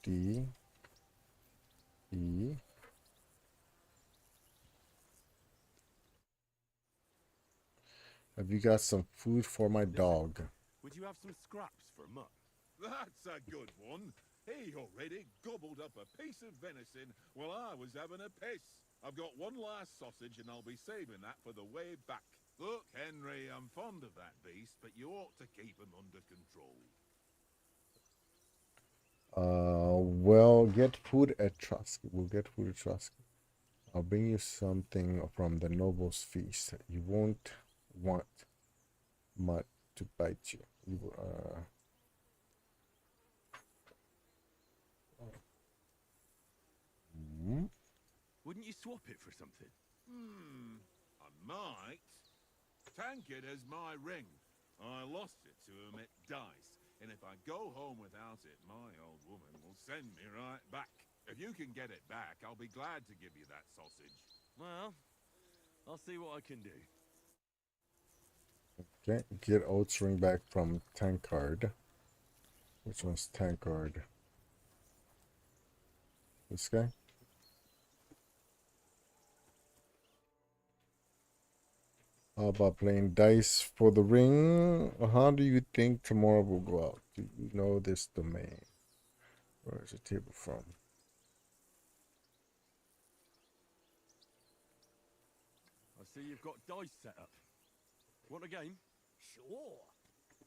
D. E. Have you got some food for my dog? Would you have some scraps for Mutt? That's a good one. He already gobbled up a piece of venison while I was having a piss. I've got one last sausage and I'll be saving that for the way back. Look, Henry, I'm fond of that beast, but you ought to keep him under control. Well, get food at Trotsky. We'll get food at Trotsky. I'll bring you something from the noble's feast. You won't want Mutt to bite you. Wouldn't you swap it for something? I might. Tankard has my ring. I lost it to him at dice, and if I go home without it, my old woman will send me right back. If you can get it back, I'll be glad to give you that sausage. Well, I'll see what I can do. Okay, get Oates ring back from Tankard. Which one's Tankard? This guy? How about playing dice for the ring? How do you think tomorrow will go out? Do you know this domain? Where is the table from? I see you've got dice set up. Want a game? Sure.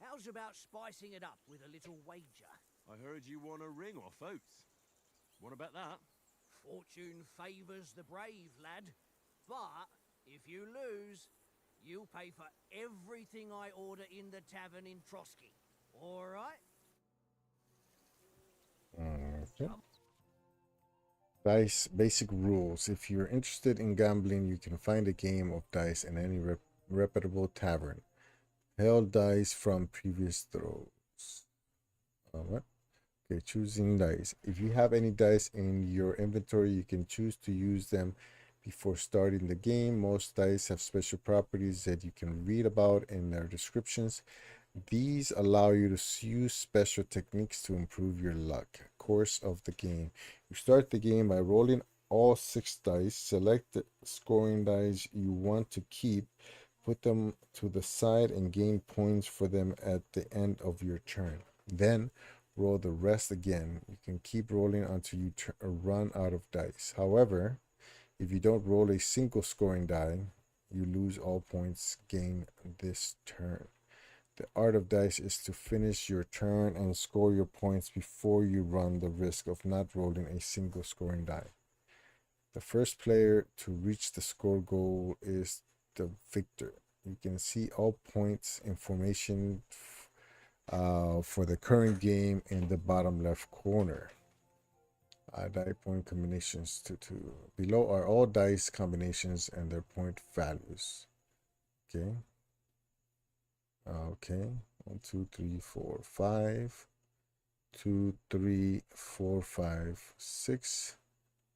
How's about spicing it up with a little wager? I heard you won a ring off Oates. Wanna bet that? Fortune favours the brave, lad. But if you lose, you'll pay for everything I order in the tavern in Trotsky. All right? Okay. Dice basic rules. If you're interested in gambling, you can find a game of dice in any reputable tavern. Held dice from previous throws. What? Okay, choosing dice. If you have any dice in your inventory, you can choose to use them before starting the game. Most dice have special properties that you can read about in their descriptions. These allow you to use special techniques to improve your luck. Course of the game. You start the game by rolling all 6 dice. Select the scoring dice you want to keep. Put them to the side and gain points for them at the end of your turn. Then roll the rest again. You can keep rolling until you run out of dice. However, if you don't roll a single scoring die, you lose all points gained this turn. The art of dice is to finish your turn and score your points before you run the risk of not rolling a single scoring die. The first player to reach the score goal is the victor. You can see all points information for the current game in the bottom left corner. Die point combinations to below are all dice combinations and their point values. Okay. 1, 2, 3, 4, 5. 2, 3, 4, 5, 6.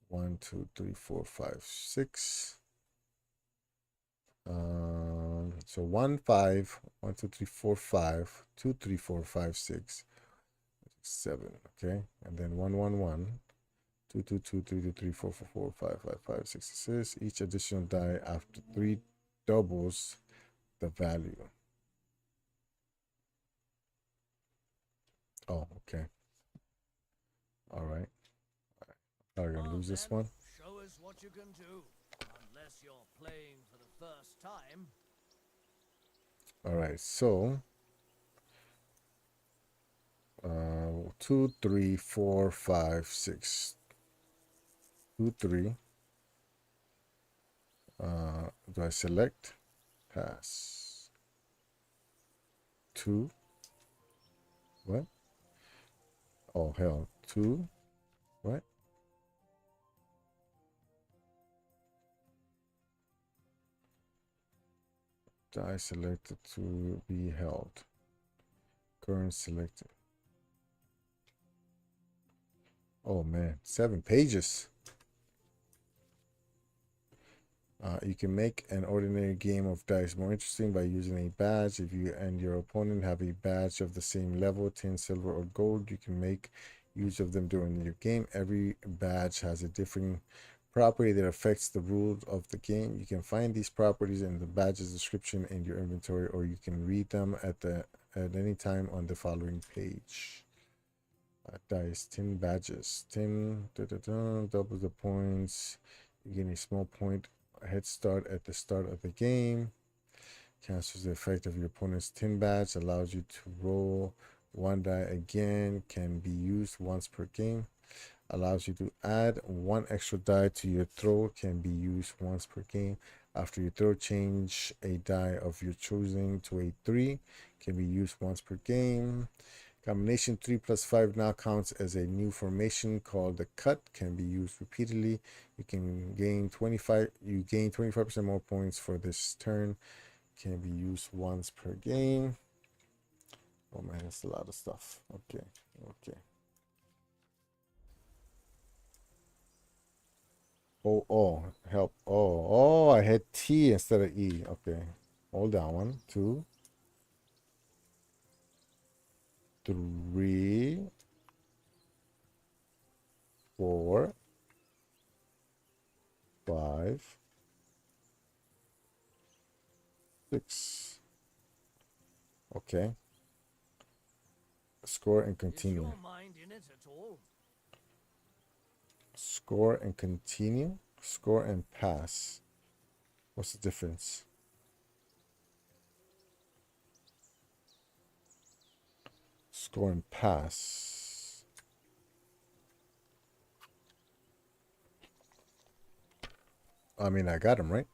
1, 2, 3, 4, 5, 6. So 1, 5, 1, 2, 3, 4, 5, 2, 3, 4, 5, 6, 7. Okay, and then 1, 1, 1, 2, 2, 2, 3, 2, 3, 4, 4, 4, 5, 5, 5, 6, 6. Each additional die after 3 doubles the value. Oh, okay. All right. Are you gonna lose this one? Show us what you can do. Unless you're playing for the first time. All right, so 2, 3, 4, 5, 6. 2, 3. Do I select? Pass. 2. What? Oh, hell. 2. What? Die selected to be held. Current selected. Oh man, 7 pages. You can make an ordinary game of dice more interesting by using a badge. If you and your opponent have a badge of the same level, tin, silver, or gold, you can make use of them during your game. Every badge has a different property that affects the rules of the game. You can find these properties in the badge's description in your inventory, or you can read them at at any time on the following page. Dice, 10 badges, 10, double the points. You gain a small point head start at the start of the game. Cancels the effect of your opponent's 10 badge, allows you to roll one die again, can be used once per game. Allows you to add one extra die to your throw, can be used once per game. After you throw, change a die of your choosing to a 3, can be used once per game. Combination 3 plus 5 now counts as a new formation called the cut, can be used repeatedly. You can gain 25% more points for this turn, can be used once per game. Oh man, that's a lot of stuff. Okay. Oh, help. Oh, I had T instead of E. Okay. Hold down. 1, 2, 3, 4, 5, 6. Okay. Score and Is continue. your mind in it at all? Score and continue. Score and pass. What's the difference? Score and pass. I mean, I got him, right?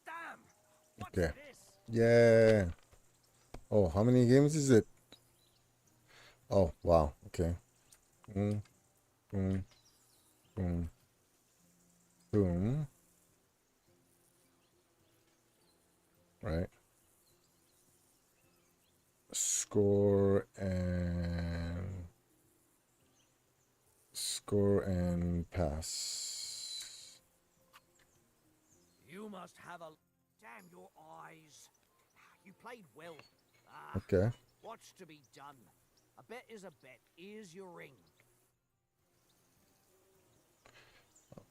Damn! What's Okay. this? Yeah. Oh, how many games is it? Oh, wow. Okay. Boom, boom, boom, boom. Right. Score and pass. You must have a... Damn your eyes. You played well. Okay. What's to be done? A bet is a bet. Here's your ring.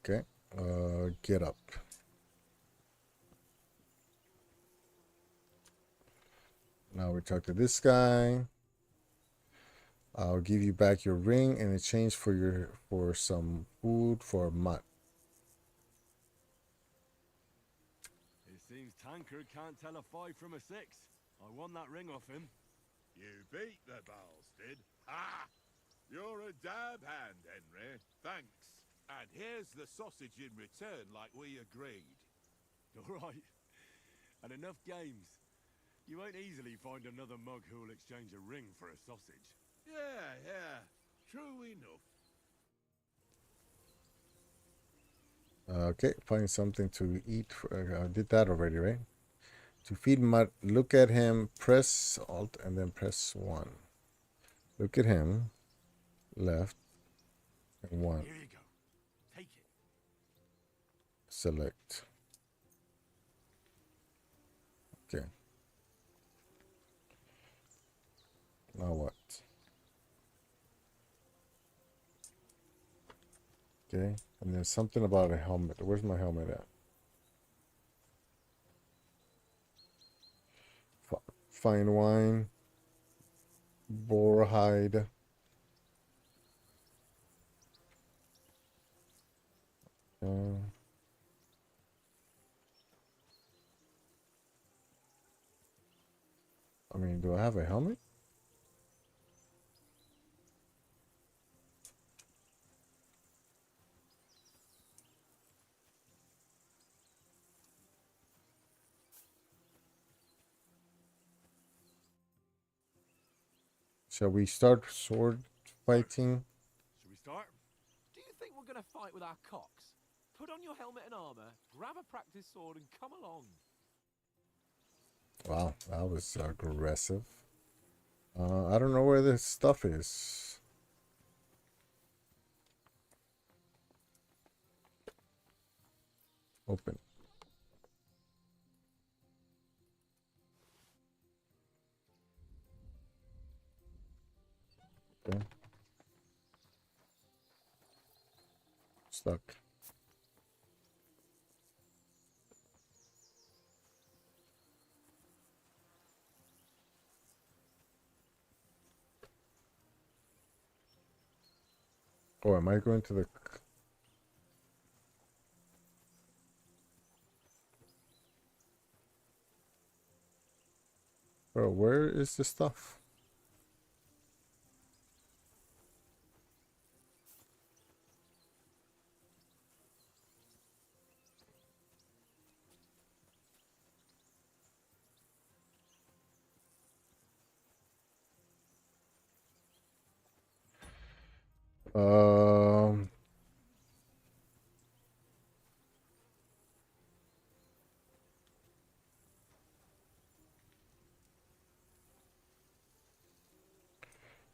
Okay. Get up. Now we talk to this guy. I'll give you back your ring in exchange for some food for a month. It seems Tankard can't tell a 5 from a 6. I won that ring off him. You beat the bastard. Ha! You're a dab hand, Henry. Thanks. And here's the sausage in return like we agreed. All right. And enough games. You won't easily find another mug who'll exchange a ring for a sausage. Yeah. True enough. Okay, find something to eat. I did that already, right? To feed Mutt, look at him, press Alt, and then press 1. Look at him, left, and 1. Here you go. Take it. Select. Okay. Now what? Okay, and then something about a helmet. Where's my helmet at? Fine wine. Boar hide. I mean, do I have a helmet? Shall we start sword fighting? Should we start? Do you think we're going to fight with our cocks? Put on your helmet and armor, grab a practice sword, and come along. Wow, that was aggressive. I don't know where this stuff is. Open. Okay. Stuck. Oh, am I going to the... Bro, where is the stuff? Um,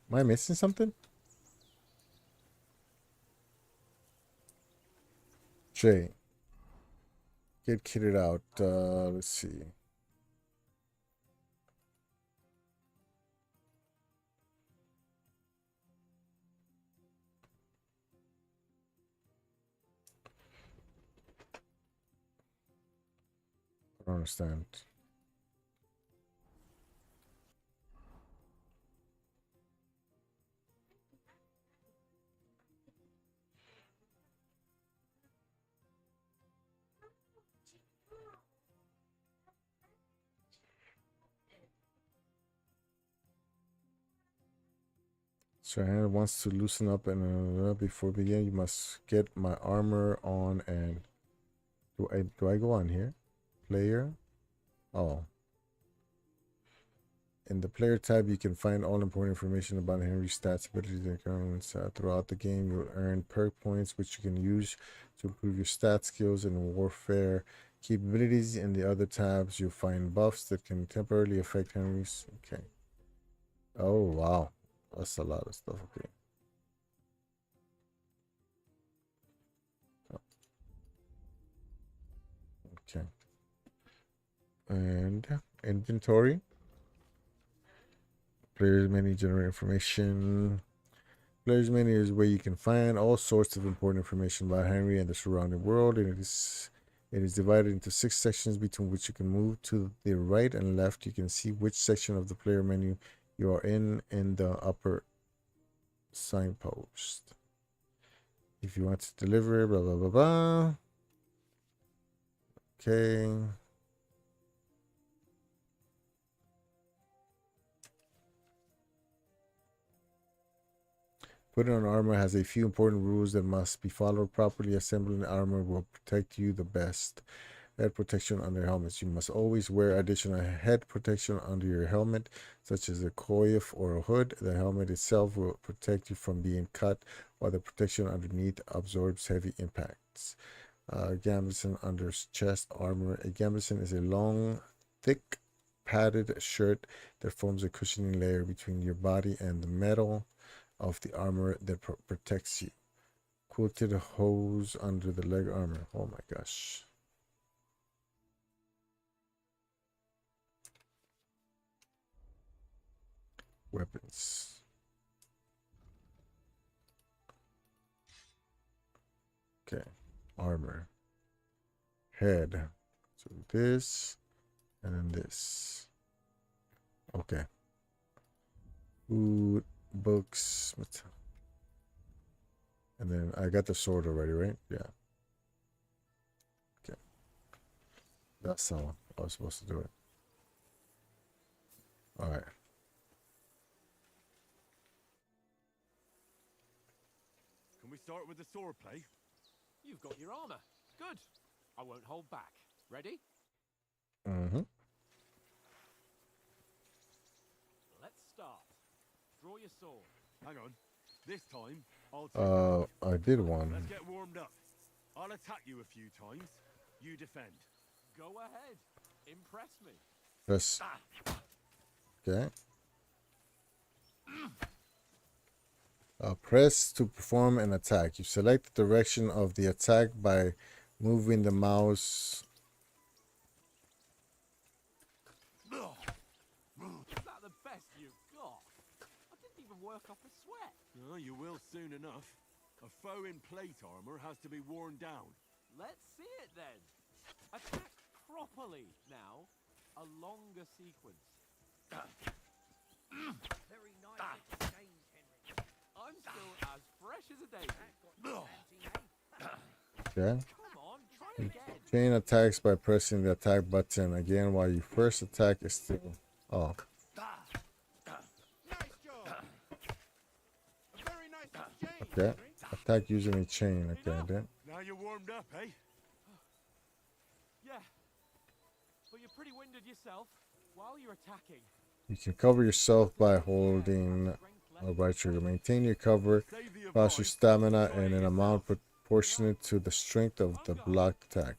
am I missing something? Jay, get kitted out. Let's see. I don't understand. So Hannah wants to loosen up and before begin, you must get my armor on and do I go on here? Player? Oh. In the player tab, you can find all important information about Henry's stats, abilities, and currents. Throughout the game, you'll earn perk points, which you can use to improve your stat skills in warfare capabilities. In the other tabs, you'll find buffs that can temporarily affect Henry's. Okay. Oh, wow. That's a lot of stuff. Okay. Okay. And inventory. Players menu generate information. Players menu is where you can find all sorts of important information about Henry and the surrounding world, and it is divided into 6 sections between which you can move to the right and left. You can see which section of the player menu you are in the upper signpost. If you want to deliver, blah blah blah blah. Okay. Putting on armor has a few important rules that must be followed. Properly assembling armor will protect you the best. Head protection under helmets. You must always wear additional head protection under your helmet, such as a coif or a hood. The helmet itself will protect you from being cut, while the protection underneath absorbs heavy impacts. Gambeson under chest armor. A gambeson is a long, thick, padded shirt that forms a cushioning layer between your body and the metal of the armor that protects you. Quilted hose under the leg armor. Oh my gosh. Weapons. Okay. Armor. Head. So this and then this. Okay. Food, books. And then I got the sword already, right? Yeah. Okay. That's how I was supposed to do it. All right. Can we start with the sword play? You've got your armor. Good. I won't hold back. Ready? Mm-hmm. Let's start. Draw your sword. Hang on. This time, I'll take I did one. Let's get warmed up. I'll attack you a few times. You defend. Go ahead. Impress me. Press. Okay. Press to perform an attack. You select the direction of the attack by moving the mouse. Is that the best you've got? I didn't even work off a sweat. Oh, you will soon enough. A foe in plate armor has to be worn down. Let's see it then. Attack properly now. A longer sequence. Very nice exchange, Henry. I'm still as fresh as a daisy. Okay. Come on, try again. Chain attacks by pressing the attack button again while you first attack is still. Oh. Nice job. A very nice exchange, Okay. Henry. Attack using a chain. Okay, then. Now you're warmed up, eh? Yeah. But you're pretty winded yourself while you're attacking. You can cover yourself by holding right trigger. Maintain your cover, Save the cost your advice. stamina, and an amount proportionate to the strength of the blocked attack.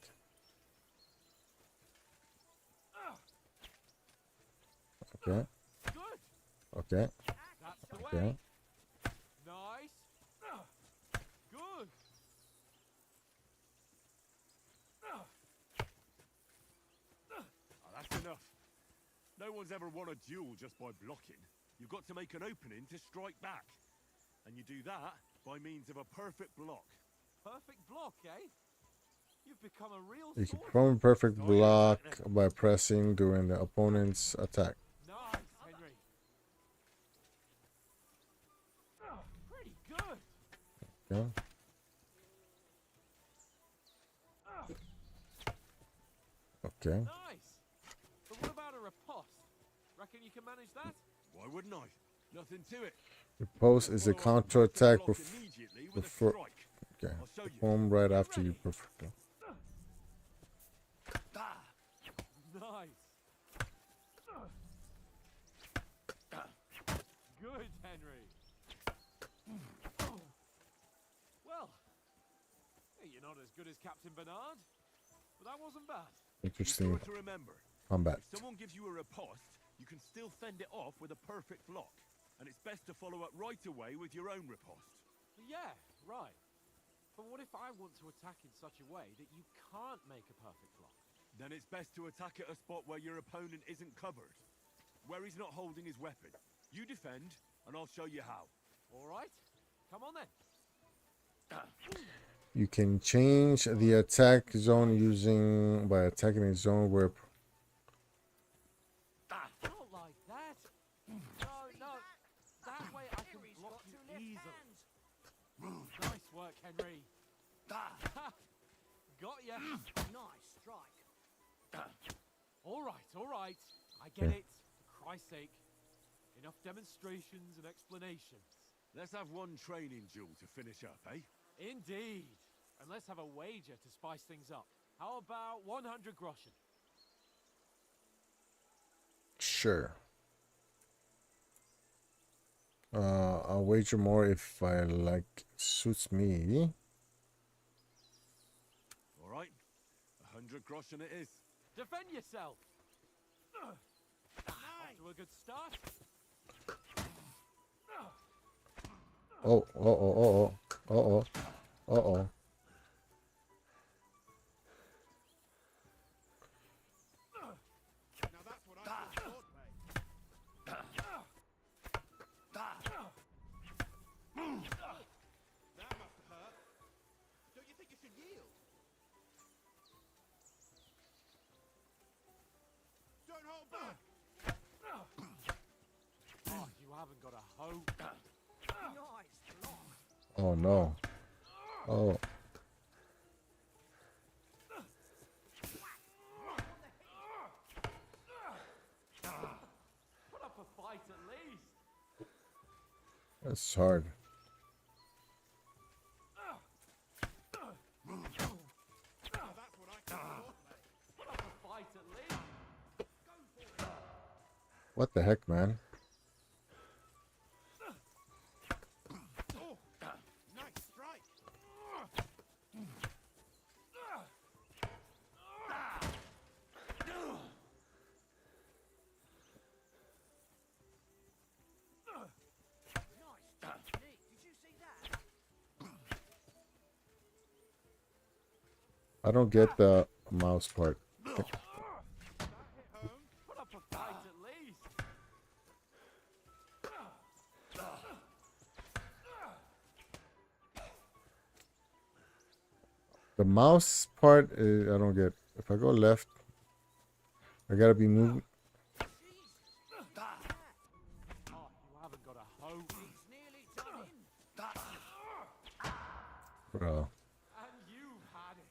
Okay. Good. Okay. That's the Okay. way. Nice. Good. Oh, that's enough. No one's ever won a duel just by blocking. You've got to make an opening to strike back. And you do that by means of a perfect block. Perfect block, eh? You've become a real You can swordsman. perform a perfect block by pressing during the opponent's attack. Nice, Henry. Pretty good. Okay. Okay. Nice. But what about a riposte? Reckon you can manage that? Why wouldn't I? Nothing to it. Repulse is a counter attack Immediately with a before. strike. Okay. I'll show you. Perform right after you perfect. Nice. Good, Henry. Well, hey, you're not as good as Captain Bernard, but that wasn't bad. Interesting You've got to remember, combat. if someone gives you a riposte, you can still fend it off with a perfect block. And it's best to follow up right away with your own riposte. Yeah, right. But what if I want to attack in such a way that you can't make a perfect block? Then it's best to attack at a spot where your opponent isn't covered. Where he's not holding his weapon. You defend, and I'll show you how. All right, come on then. You can change the attack zone using by attacking a zone where. Not like that. No. That way I can block you easily. Nice work, Henry. Got ya. Nice strike. All right. I get it. For Christ's sake. Enough demonstrations and explanations. Let's have one training duel to finish up, eh? Indeed. And let's have a wager to spice things up. How about 100 groschen? Sure. I'll wager more if I like suits me. All right. 100 groschen it is. Defend yourself. Off to a good start. Oh. Now that's what I call swordplay. That must have hurt. Don't you think you should yield? Don't hold back. Oh, you haven't got a hope. Nice block. Oh no. Oh. Put up a fight at least. That's hard. Now that's what I call swordplay. Put up a fight at least. What the heck, man? Oh, nice strike. Nice technique. Did you see that? I don't get the mouse part. Put up a fight at least. The mouse part is, I don't get. If I go left, I gotta be moving. Oh, you haven't got a hope. It's nearly done in. Bro. And you've had it.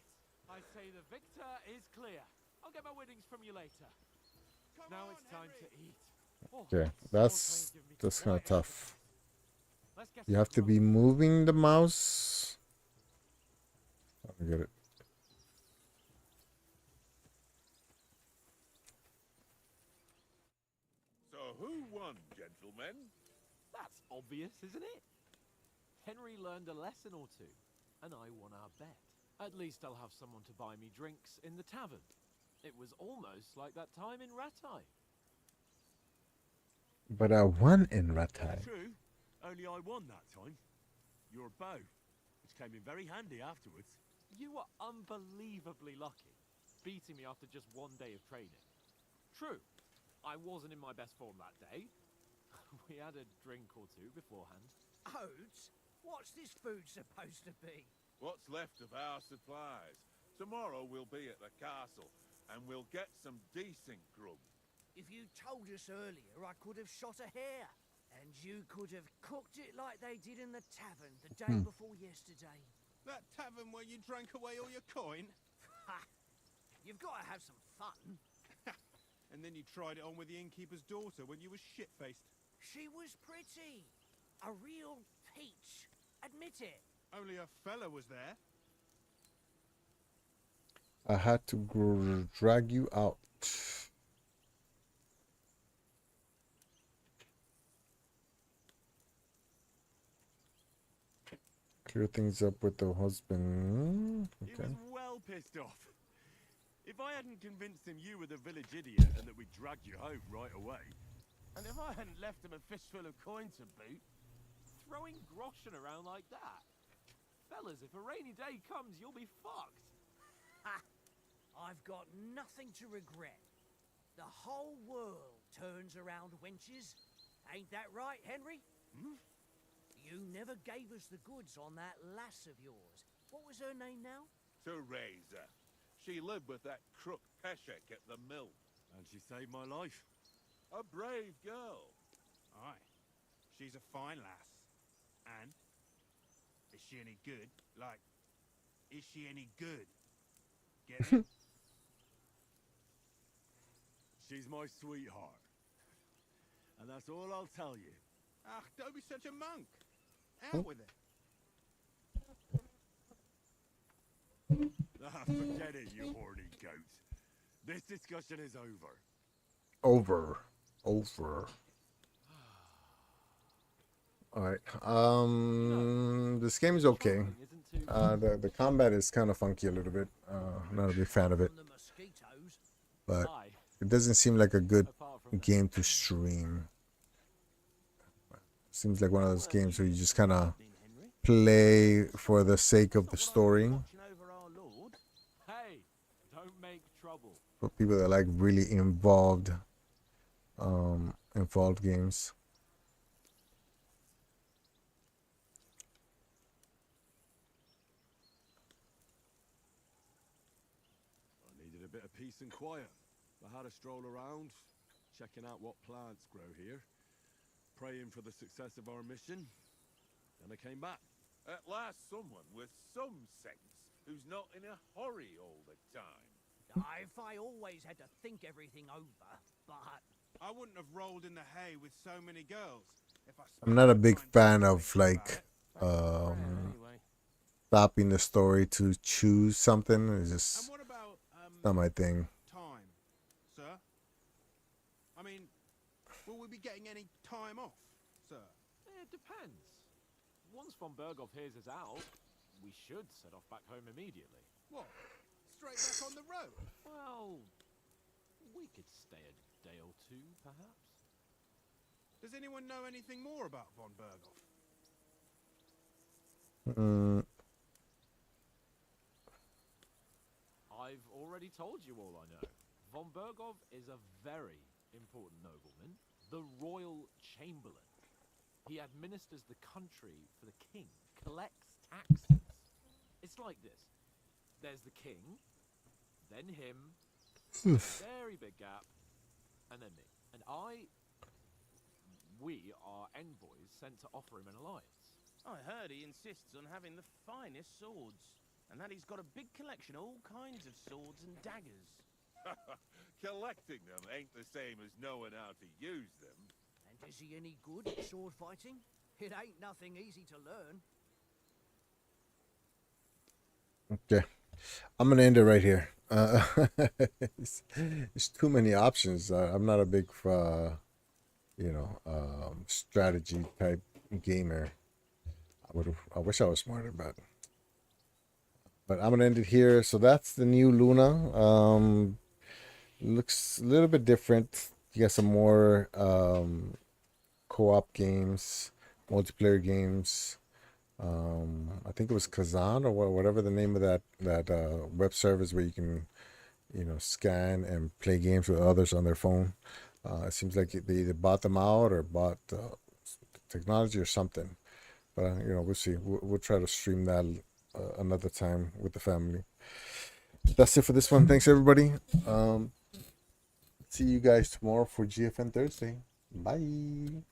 I say the victor is clear. I'll get my winnings from you later. Now it's time to eat. Oh, Okay, someone's playing Give Me that's Some kind of Light tough. Let's get You some have to be grub. moving the mouse. I don't get it. So who won, gentlemen? That's obvious, isn't it? Henry learned a lesson or two, and I won our bet. At least I'll have someone to buy me drinks in the tavern. It was almost like that time in Ratai. But I won in Ratai. True. Only I won that time. Your bow, which came in very handy afterwards. You were unbelievably lucky, beating me after just one day of training. True, I wasn't in my best form that day. We had a drink or two beforehand. Oats? What's this food supposed to be? What's left of our supplies? Tomorrow we'll be at the castle, and we'll get some decent grub. If you told us earlier, I could have shot a hare. And you could have cooked it like they did in the tavern the day before yesterday. That tavern where you drank away all your coin? Ha! You've got to have some fun. And then you tried it on with the innkeeper's daughter when you were shit-faced. She was pretty. A real peach. Admit it. Only a fella was there. I had to drag you out. Clear things up with the husband. He Okay. was well pissed off. If I hadn't convinced him you were the village idiot and that we dragged you home right away, And if I hadn't left him a fistful of coin to boot, Throwing groschen around like that? Fellas, if a rainy day comes, you'll be fucked. Ha! I've got nothing to regret. The whole world turns around wenches. Ain't that right, Henry? Hmm? You never gave us the goods on that lass of yours. What was her name now? Teresa. She lived with that crook Peshek at the mill. and she saved my life. A brave girl. Aye. She's a fine lass. And? Is she any good? Like, is she any good? Get it? She's my sweetheart. And that's all I'll tell you. Ah, don't be such a monk. Out with it. Ah, forget it, you horny goat. This discussion is over. Over. All right. This game is okay. The combat is kind of funky a little bit. Not a big fan of it, From the mosquitoes. but Aye, it doesn't seem like a good apart from the game to stream. Seems like one of those games where you just kind of play for the sake of the story. watching over our lord. Hey, don't make trouble. For people that like really involved games. I needed a bit of peace and quiet. I had a stroll around, checking out what plants grow here, praying for the success of our mission. Then I came back. At last someone with some sense, who's not in a hurry all the time. If I always had to think everything over, but I wouldn't have rolled in the hay with so many girls. If I I'm not a spent big time fan thinking of about like it. Anyway, stopping the story to choose something. It's And just what about not my thing. time, sir? I mean, will we be getting any time off, sir? it depends. Once von Berghoff hears us out, we should set off back home immediately. What? Straight back on the road? Well, we could stay a day or two, perhaps. Does anyone know anything more about von Berghoff? I've already told you all I know. Von Berghoff is a very important nobleman, the royal chamberlain. He administers the country for the king, collects taxes. It's like this. There's the king, then him, Oof. very big gap, and then me. And we are envoys sent to offer him an alliance. I heard he insists on having the finest swords, and that he's got a big collection of all kinds of swords and daggers. Collecting them ain't the same as knowing how to use them. And is he any good at sword fighting? It ain't nothing easy to learn. Okay, I'm gonna end it right here. It's too many options. I'm not a big, strategy type gamer. I wish I was smarter, but I'm gonna end it here. So that's the new Luna. Looks a little bit different. You got some more co-op games, multiplayer games. I think it was Kazan or whatever the name of that web service where you can, scan and play games with others on their phone. It seems like they either bought them out or bought technology or something. But we'll see. We'll try to stream that another time with the family. That's it for this one. Thanks everybody. See you guys tomorrow for GFN Thursday. Bye.